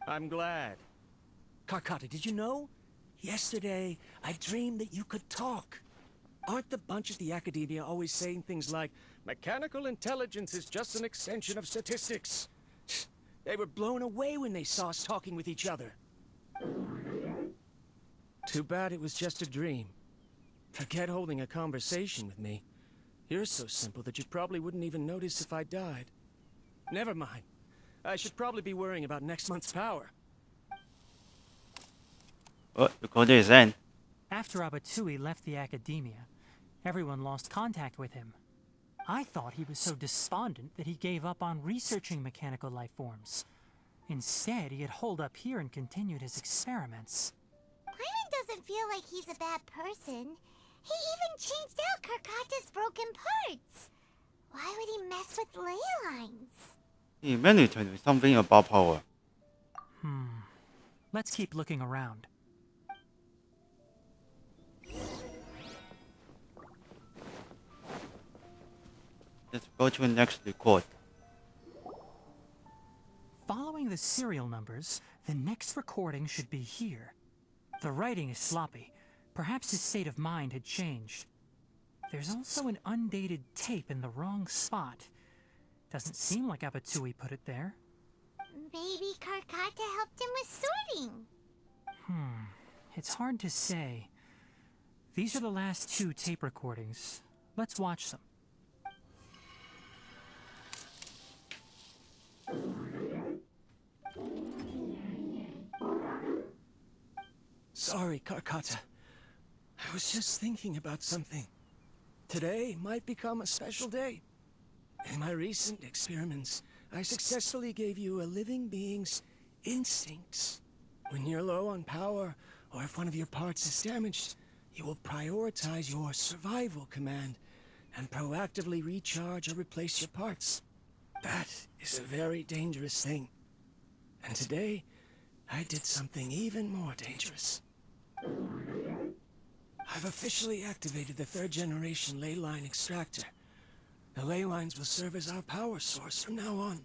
I'm glad. Karkata, did you know? Yesterday, I dreamed that you could talk. Aren't the bunch at the academia always saying things like, mechanical intelligence is just an extension of statistics? They were blown away when they saw us talking with each other. Too bad it was just a dream. Forget holding a conversation with me. You're so simple that you probably wouldn't even notice if I died. Never mind. I should probably be worrying about next month's power. Oh, the code is in. After Abatui left the academia, everyone lost contact with him. I thought he was so despondent that he gave up on researching mechanical life forms. Instead, he had holed up here and continued his experiments. Paimon doesn't feel like he's a bad person. He even changed out Karkata's broken parts. Why would he mess with ley lines? He meant to tell me something about power. Let's keep looking around. Let's go to the next record. Following the serial numbers, the next recording should be here. The writing is sloppy. Perhaps his state of mind had changed. There's also an undated tape in the wrong spot. Doesn't seem like Abatui put it there. Maybe Karkata helped him with sorting. It's hard to say. These are the last two tape recordings. Let's watch them. Sorry, Karkata. I was just thinking about something. Today might become a special day. In my recent experiments, I successfully gave you a living being's instincts. When you're low on power, or if one of your parts is damaged, you will prioritize your survival command and proactively recharge or replace your parts. That is a very dangerous thing. And today, I did something even more dangerous. I've officially activated the 3rd generation ley line extractor. The ley lines will serve as our power source from now on.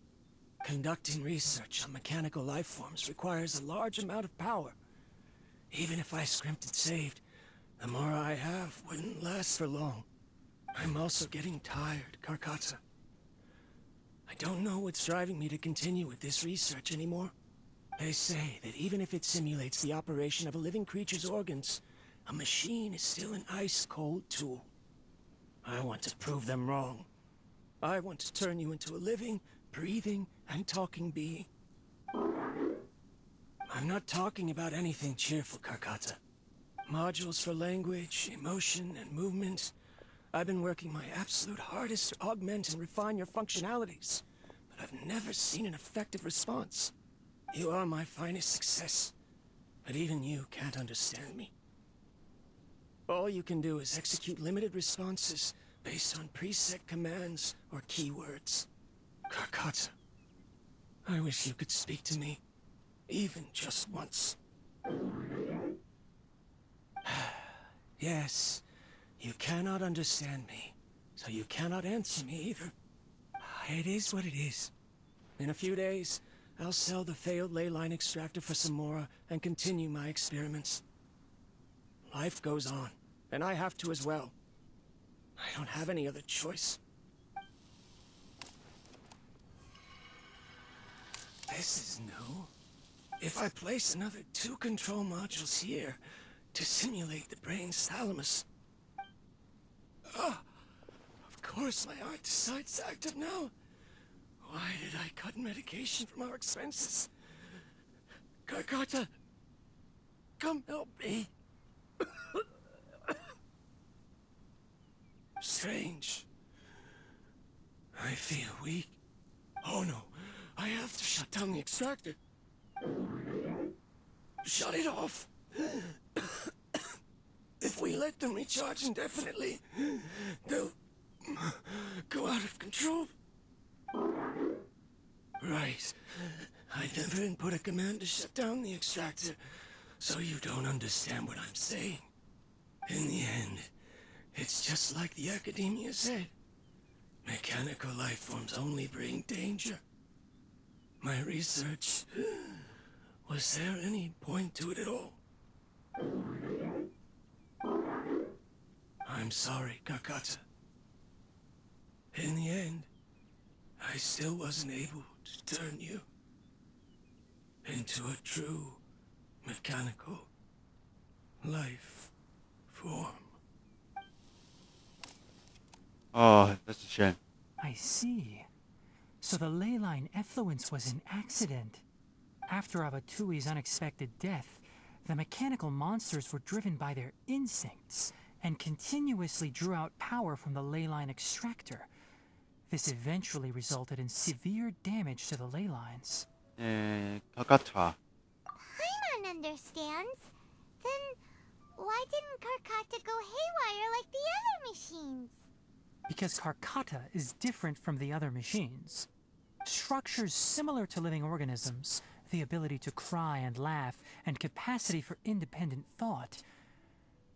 Conducting research on mechanical life forms requires a large amount of power. Even if I scrimpted and saved, the more I have wouldn't last for long. I'm also getting tired, Karkata. I don't know what's driving me to continue with this research anymore. They say that even if it simulates the operation of a living creature's organs, a machine is still an ice-cold tool. I want to prove them wrong. I want to turn you into a living, breathing, and talking being. I'm not talking about anything cheerful, Karkata. Modules for language, emotion, and movement. I've been working my absolute hardest to augment and refine your functionalities, but I've never seen an effective response. You are my finest success, but even you can't understand me. All you can do is execute limited responses based on preset commands or keywords. Karkata, I wish you could speak to me, even just once. Yes, you cannot understand me, so you cannot answer me either. It is what it is. In a few days, I'll sell the failed ley line extractor for some more and continue my experiments. Life goes on, and I have to as well. I don't have any other choice. This is new. If I place another 2 control modules here to simulate the brain's thalamus... of course my heart decides to active now. Why did I cut medication from our expenses? Karkata, come help me. Strange. I feel weak. Oh no, I have to shut down the extractor. Shut it off. If we let them recharge indefinitely, they'll go out of control. Right. I never input a command to shut down the extractor, so you don't understand what I'm saying. In the end, it's just like the academia said. Mechanical life forms only bring danger. My research... Was there any point to it at all? I'm sorry, Karkata. In the end, I still wasn't able to turn you into a true mechanical life form. Oh, that's a shame. I see. So the ley line effluence was an accident. After Abatui's unexpected death, the mechanical monsters were driven by their instincts and continuously drew out power from the ley line extractor. This eventually resulted in severe damage to the ley lines. Kakata. Paimon understands. Then why didn't Karkata go haywire like the other machines? Because Karkata is different from the other machines. Structures similar to living organisms, the ability to cry and laugh, and capacity for independent thought.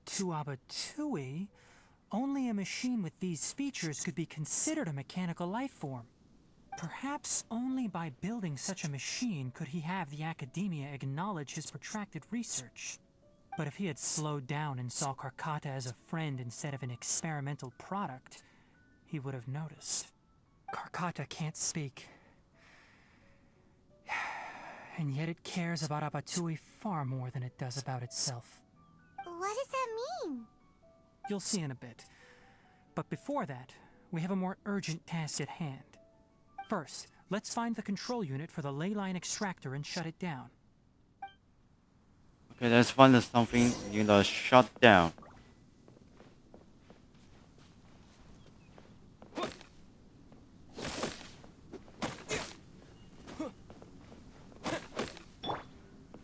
To Abatui, only a machine with these features could be considered a mechanical life form. Perhaps only by building such a machine could he have the academia acknowledge his protracted research. But if he had slowed down and saw Karkata as a friend instead of an experimental product, he would have noticed. Karkata can't speak. And yet it cares about Abatui far more than it does about itself. What does that mean? You'll see in a bit. But before that, we have a more urgent task at hand. First, let's find the control unit for the ley line extractor and shut it down. Okay, let's find something in the shutdown.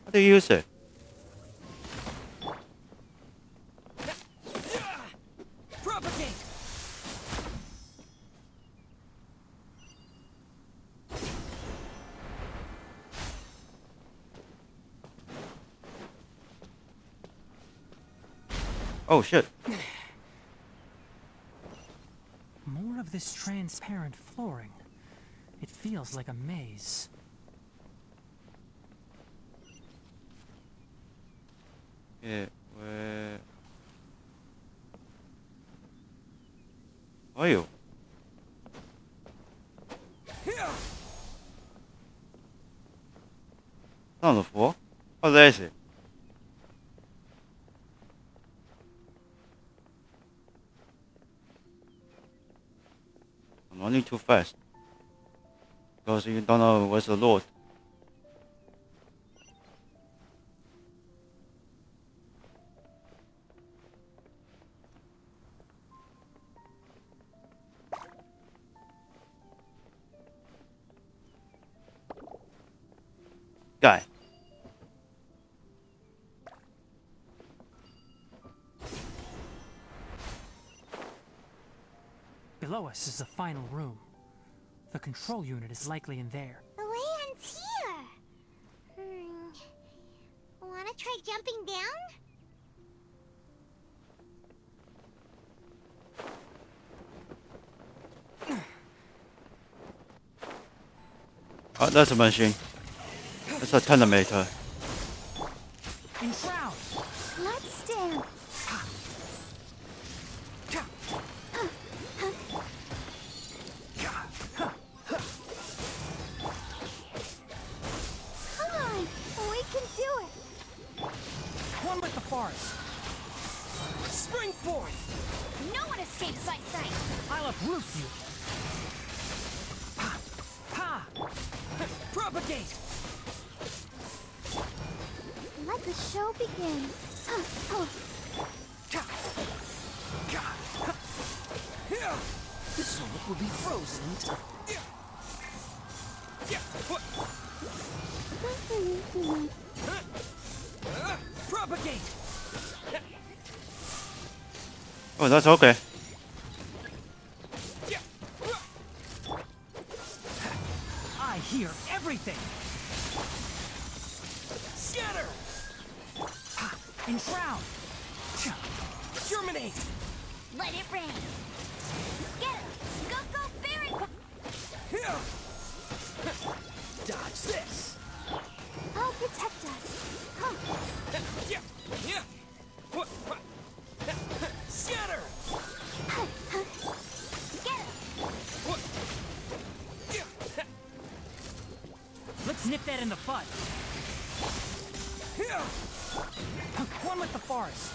How do you use it? Propagate! Oh shit. More of this transparent flooring. It feels like a maze. Yeah, where are you? On the floor? Oh, there is it. I'm running too fast. Because you don't know where's the Lord. Guy. Below us is the final room. The control unit is likely in there. The way ends here. Wanna try jumping down? Oh, that's a machine. That's a telemeter. Enshroud! Let's dance. Come on, we can do it. One with the forest. Spring forth! No one escapes my sight! I'll uproot you. Ha! Ha! Propagate! Let the show begin. The soul will be frozen. Propagate! Oh, that's okay. I hear everything. Scatter! Enshroud! Germinate! Let it rain! Get it! Go, go, Barry! Dodge this! I'll protect us. Scatter! Let's nip that in the bud. One with the forest.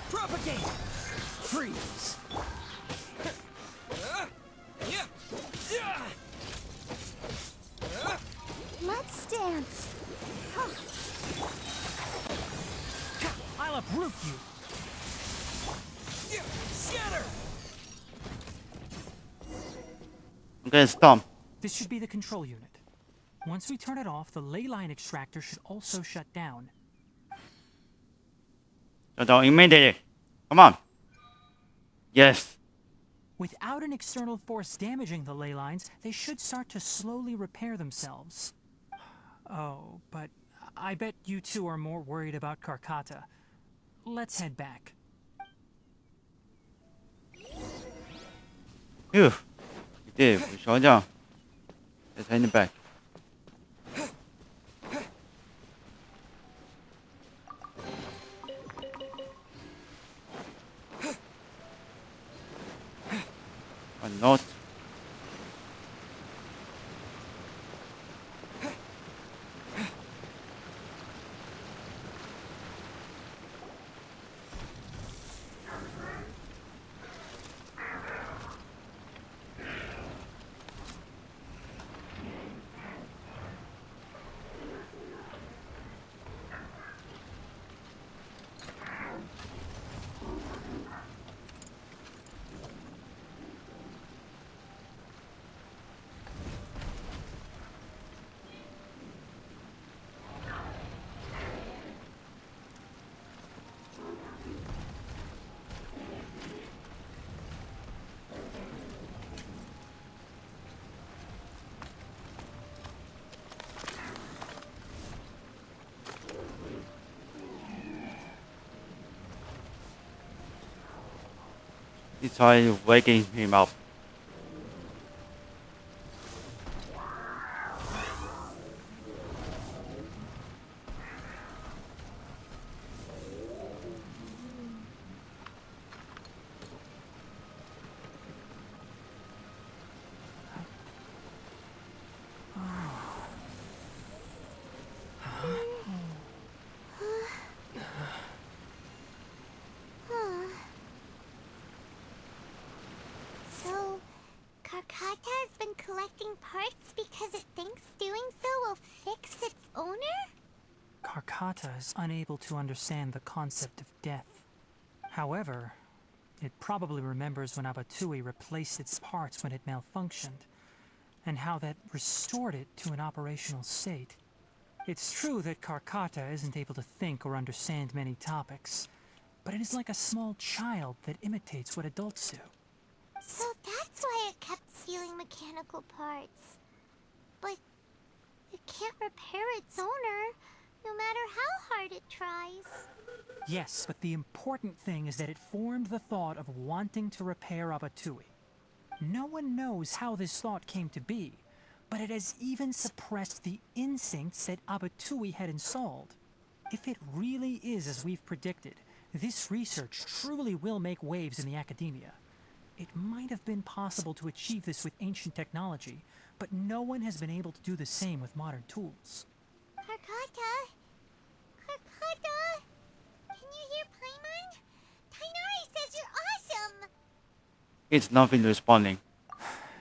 Propagate! Freeze! Let's dance. I'll uproot you. Scatter! I'm getting stumped. This should be the control unit. Once we turn it off, the ley line extractor should also shut down. Shut down immediately. Come on. Yes. Without an external force damaging the ley lines, they should start to slowly repair themselves. Oh, but I bet you two are more worried about Karkata. Let's head back. Phew. We did. We shut down. Let's head back. Or not. He tried waking him up. So, Karkata has been collecting parts because it thinks doing so will fix its owner? Karkata is unable to understand the concept of death. However, it probably remembers when Abatui replaced its parts when it malfunctioned, and how that restored it to an operational state. It's true that Karkata isn't able to think or understand many topics, but it is like a small child that imitates what adults do. So that's why it kept stealing mechanical parts. But it can't repair its owner, no matter how hard it tries. Yes, but the important thing is that it formed the thought of wanting to repair Abatui. No one knows how this thought came to be, but it has even suppressed the instincts that Abatui had installed. If it really is as we've predicted, this research truly will make waves in the academia. It might have been possible to achieve this with ancient technology, but no one has been able to do the same with modern tools. Karkata? Karkata? Can you hear Paimon? Tainari says you're awesome! It's nothing responding.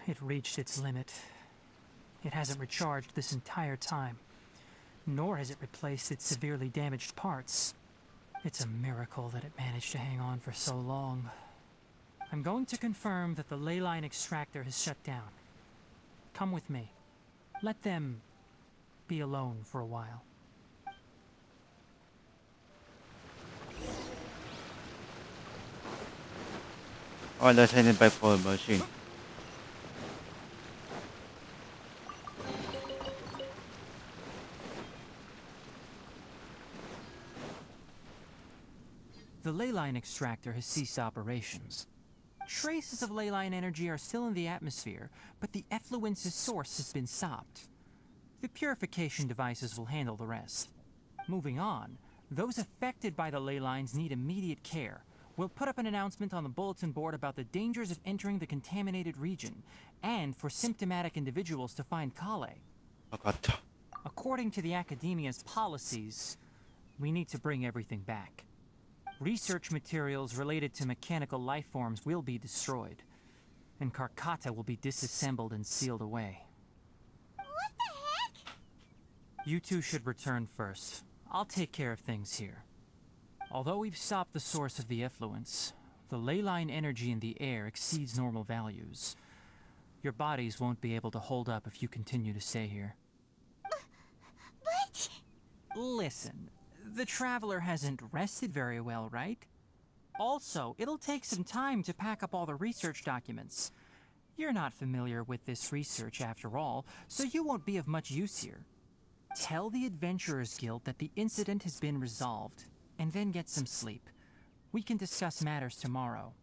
It reached its limit. It hasn't recharged this entire time, nor has it replaced its severely damaged parts. It's a miracle that it managed to hang on for so long. I'm going to confirm that the ley line extractor has shut down. Come with me. Let them be alone for a while. Alright, let's head back for the machine. The ley line extractor has ceased operations. Traces of ley line energy are still in the atmosphere, but the effluence's source has been stopped. The purification devices will handle the rest. Moving on, those affected by the ley lines need immediate care. We'll put up an announcement on the bulletin board about the dangers of entering the contaminated region, and for symptomatic individuals to find Kale. According to the Academia's policies, we need to bring everything back. Research materials related to mechanical life forms will be destroyed, and Karkata will be disassembled and sealed away. What the heck? You two should return first. I'll take care of things here. Although we've stopped the source of the effluence, the ley line energy in the air exceeds normal values. Your bodies won't be able to hold up if you continue to stay here. But... Listen, the Traveler hasn't rested very well, right? Also, it'll take some time to pack up all the research documents. You're not familiar with this research after all, so you won't be of much use here. Tell the Adventurers Guild that the incident has been resolved, and then get some sleep. We can discuss matters tomorrow.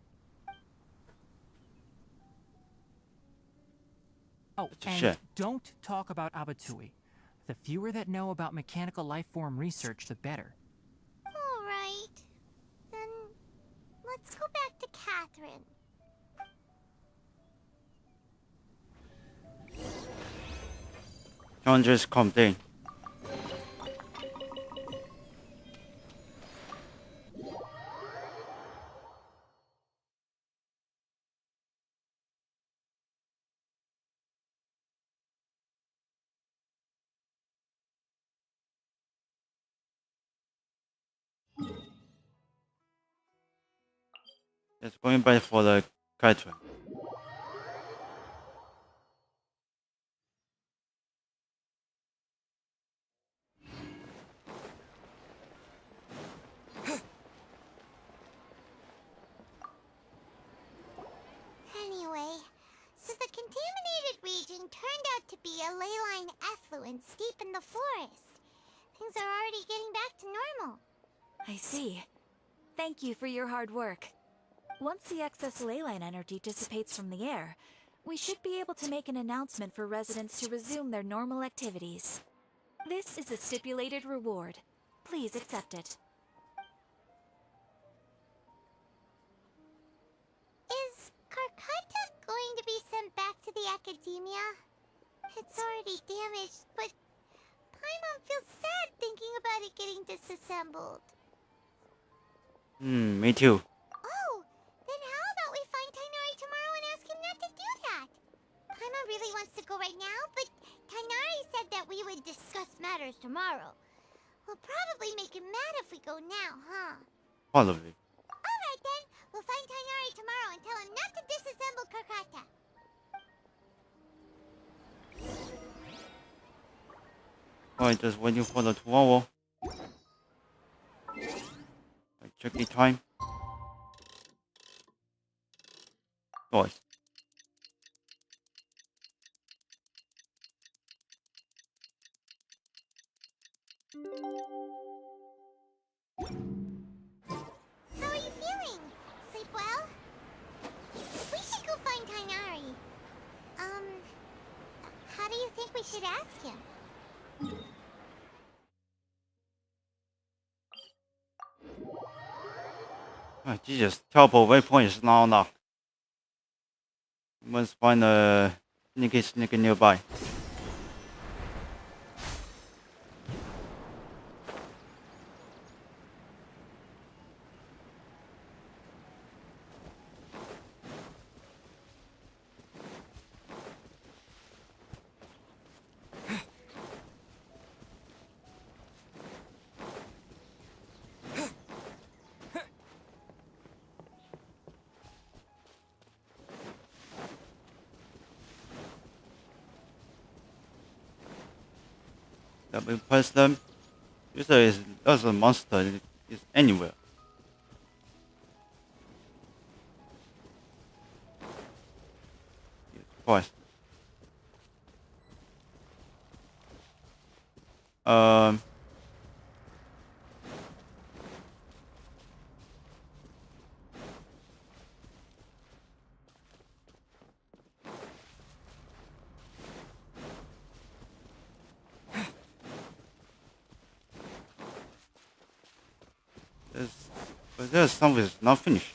Oh, and don't talk about Abatui. The fewer that know about mechanical lifeform research, the better. Alright. Then, let's go back to Catherine. Chandra's complaint. It's going back for the Catherine. Anyway, so the contaminated region turned out to be a ley line effluence deep in the forest. Things are already getting back to normal. I see. Thank you for your hard work. Once the excess ley line energy dissipates from the air, we should be able to make an announcement for residents to resume their normal activities. This is a stipulated reward. Please accept it. Is Karkata going to be sent back to the academia? It's already damaged, but Paimon feels sad thinking about it getting disassembled. Me too. Oh, then how about we find Tainari tomorrow and ask him not to do that? Paimon really wants to go right now, but Tainari said that we would discuss matters tomorrow. We'll probably make him mad if we go now, huh? Probably. Alright then, we'll find Tainari tomorrow and tell him not to disassemble Karkata. Alright, just waiting for the tomorrow. Check the time. Nice. How are you feeling? Sleep well? We should go find Tainari. How do you think we should ask him? Jesus, teleport waypoint is now unlocked. Must find a sneaky nearby. That we press them. User is as a monster is anywhere. Yes, of course. But there's something that's not finished.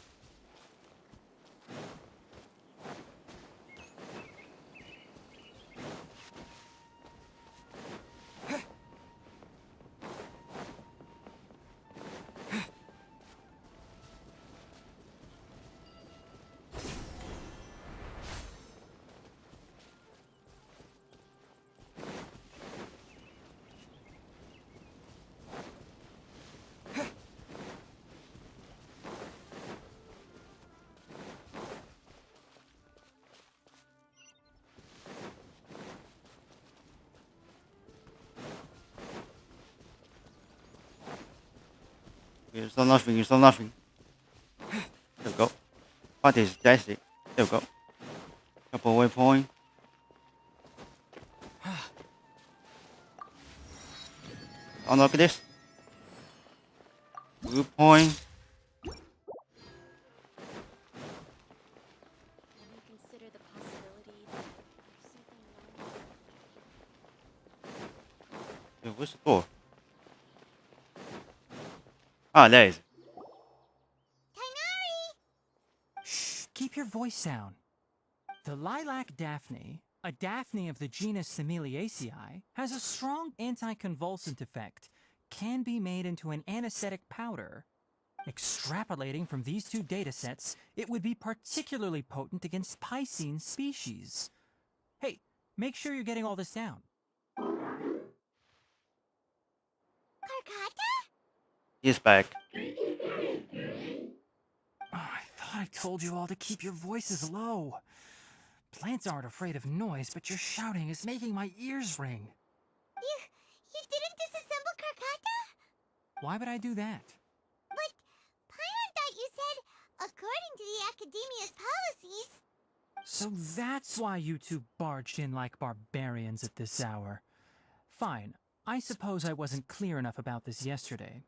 You saw nothing, you saw nothing. There we go. What is that? There we go. Couple waypoint. Unlock this. Blue point. Hey, where's the door? Ah, there it is. Shh, keep your voice down. The lilac daphne, a daphne of the genus Similiaceae, has a strong anticonvulsant effect, can be made into an anesthetic powder. Extrapolating from these two datasets, it would be particularly potent against Piscine species. Hey, make sure you're getting all this down. Karkata? He's back. Oh, I thought I told you all to keep your voices low. Plants aren't afraid of noise, but your shouting is making my ears ring. You didn't disassemble Karkata? Why would I do that? But Paimon thought you said, according to the Academia's policies. So that's why you two barged in like barbarians at this hour. Fine, I suppose I wasn't clear enough about this yesterday.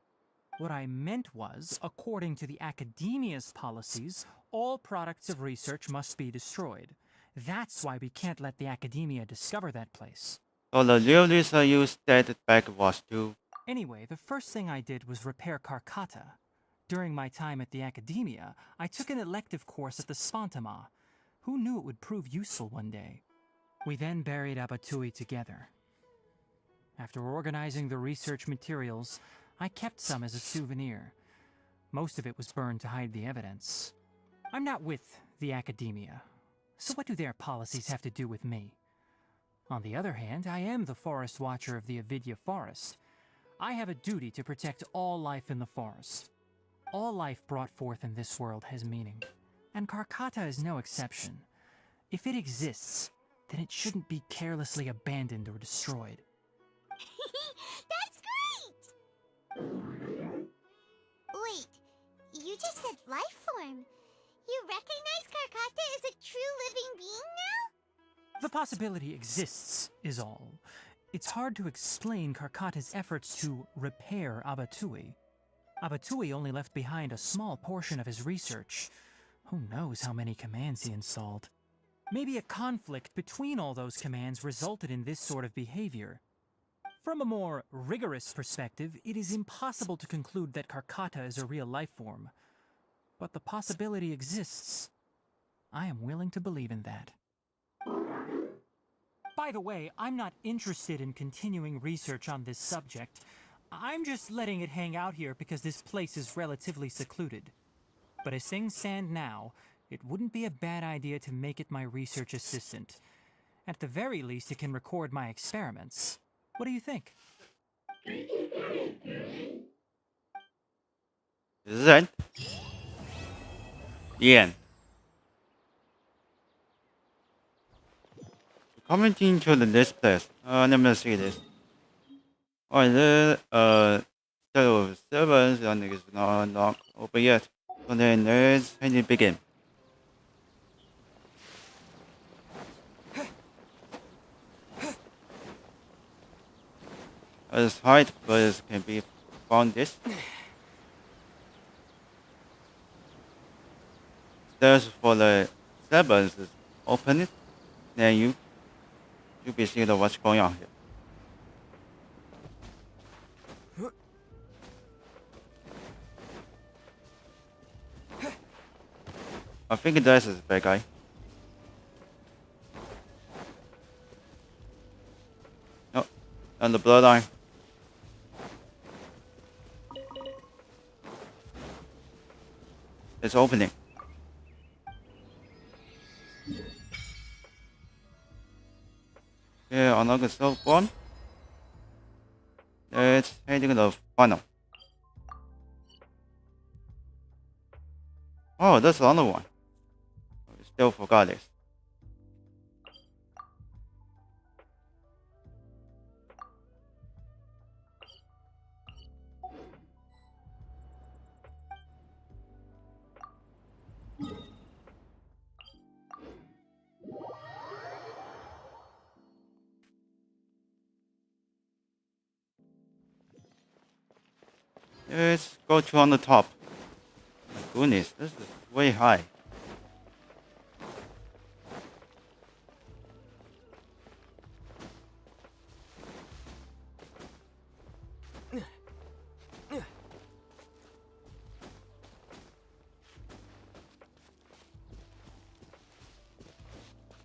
What I meant was, according to the Academia's policies, all products of research must be destroyed. That's why we can't let the academia discover that place. So the real reason you stayed back was to... Anyway, the first thing I did was repair Karkata. During my time at the academia, I took an elective course at the Spantama. Who knew it would prove useful one day? We then buried Abatui together. After organizing the research materials, I kept some as a souvenir. Most of it was burned to hide the evidence. I'm not with the academia, so what do their policies have to do with me? On the other hand, I am the forest watcher of the Avidya forest. I have a duty to protect all life in the forest. All life brought forth in this world has meaning, and Karkata is no exception. If it exists, then it shouldn't be carelessly abandoned or destroyed. That's great! Wait, you just said life form. You recognize Karkata as a true living being now? The possibility exists, is all. It's hard to explain Karkata's efforts to repair Abatui. Abatui only left behind a small portion of his research. Who knows how many commands he installed? Maybe a conflict between all those commands resulted in this sort of behavior. From a more rigorous perspective, it is impossible to conclude that Karkata is a real life form. But the possibility exists. I am willing to believe in that. By the way, I'm not interested in continuing research on this subject. I'm just letting it hang out here because this place is relatively secluded. But as things stand now, it wouldn't be a bad idea to make it my research assistant. At the very least, it can record my experiments. What do you think? This is it. The end. Commenting to this place. Let me see this. Oh, the set of servers and is not open yet. So then let's begin. As height players can be found this. Stairs for the servers is open. Then you'll be seeing what's going on here. I think this is a bad guy. No, and the bloodline. It's opening. Yeah, another soft one. Let's heading the funnel. Oh, that's another one. I still forgot this. Let's go to on the top. My goodness, this is way high.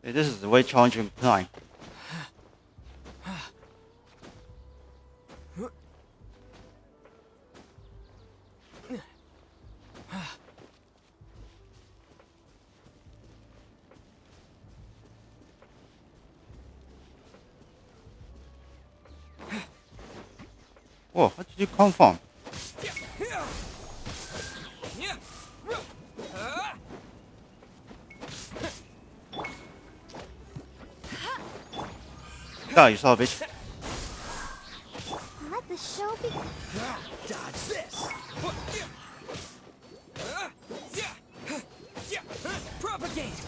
This is a way challenging climb. Whoa, where did you come from? Die yourself, bitch. Let the show be. Dodge this! Propagate!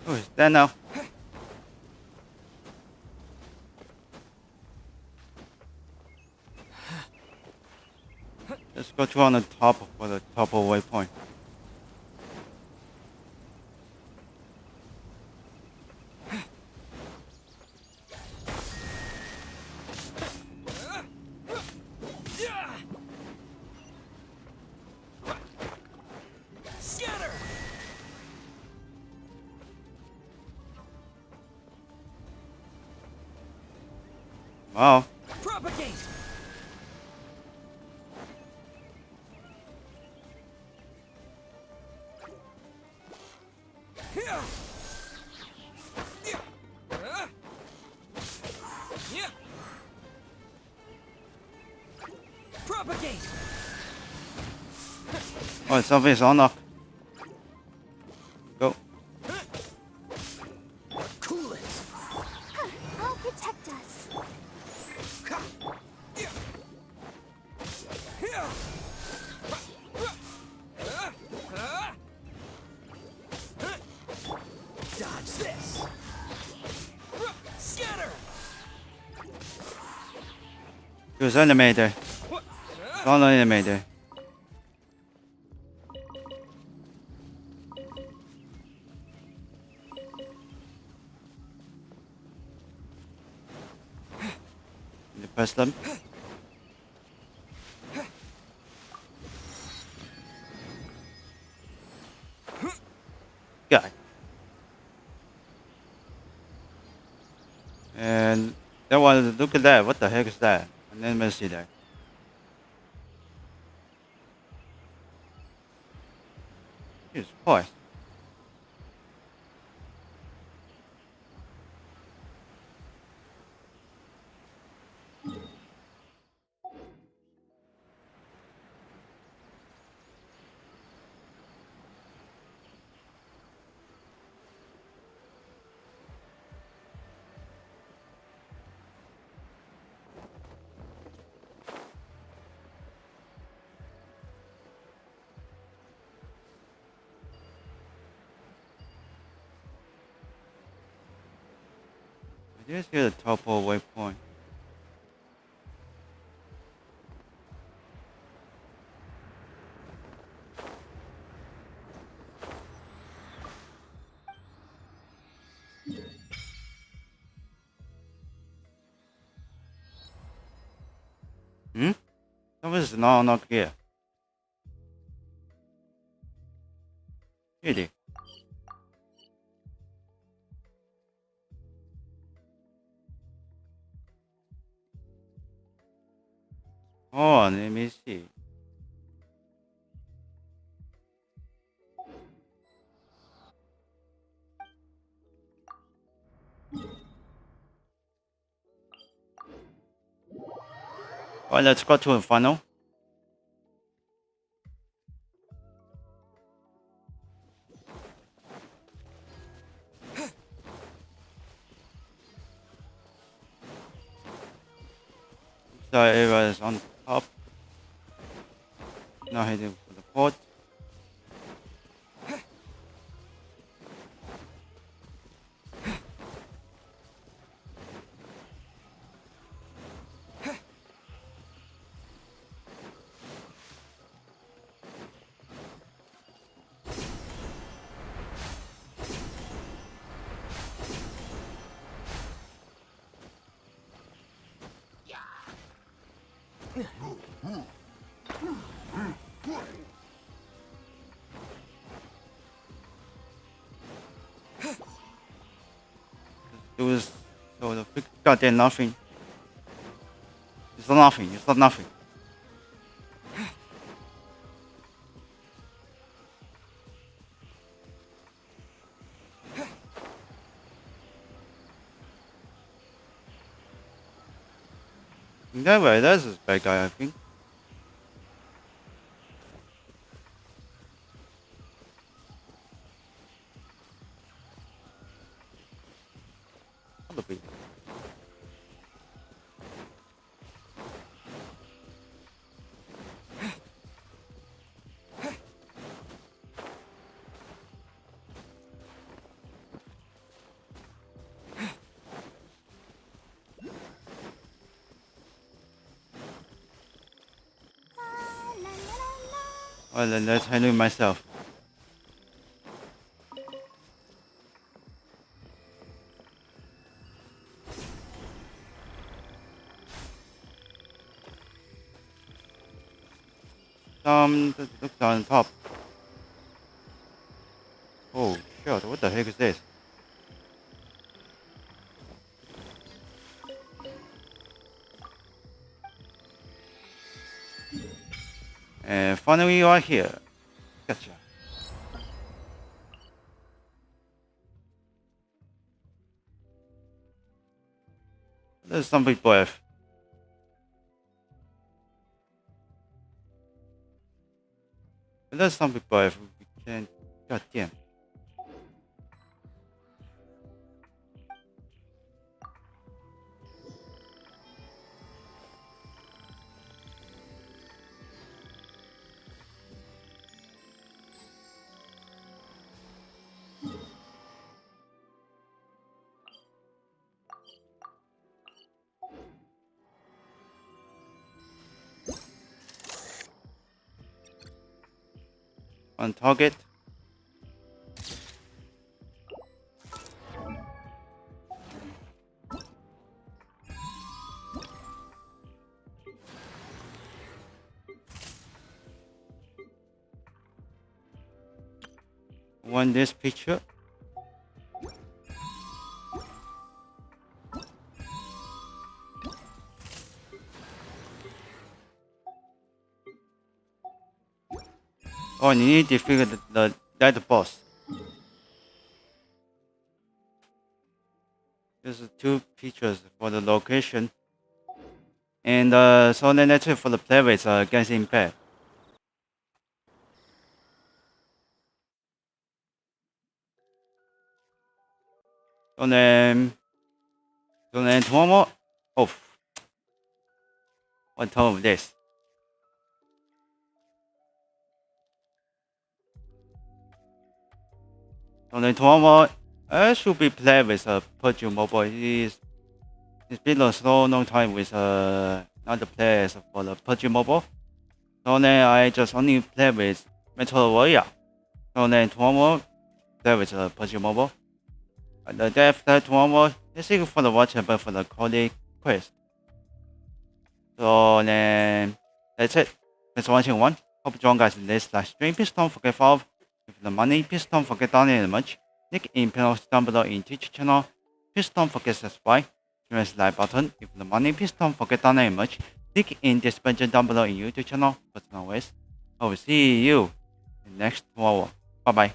Oh, it's there now. Let's go to on the top for the top of waypoint. Scatter! Wow. Propagate! Propagate! Oh, something's unlocked. Go. Cool it! I'll protect us. Dodge this! Scatter! It was animated. Don't animated. You press them. God. And that one, look at that. What the heck is that? I didn't see that. Jesus Christ. I just hear the topo waypoint. Hmm? Something's not here. Really? Oh, let me see. Alright, let's go to the funnel. So it was on top. Now heading for the port. It was so the big goddamn nothing. It's not nothing. It's not nothing. That way, that's this bad guy, I think. Probably. Well, let's handle it myself. Looks on top. Oh shit, what the heck is this? And finally you are here. Gotcha. There's some big breath. There's some big breath. We can't. God damn. On target. Want this picture? Oh, you need to figure that boss. There's two pictures for the location. And so then that's it for the play with Genshin Impact. So then tomorrow. Oh, on top of this. So then tomorrow I should be playing with Prodigy Mobile. It's been a slow long time with other players for the Prodigy Mobile. So then I just only play with Metro Warrior. So then tomorrow play with Prodigy Mobile. And the day after tomorrow, this is for the watcher, but for the Cody quest. So then that's it. Thanks for watching one. Hope you join guys in this live stream. Please don't forget follow. If the money, please don't forget donating much. Link in panels down below in Twitch channel. Please don't forget subscribe. Press like button. If the money, please don't forget donating much. Link in description down below in YouTube channel. But always, I will see you in next tomorrow. Bye bye.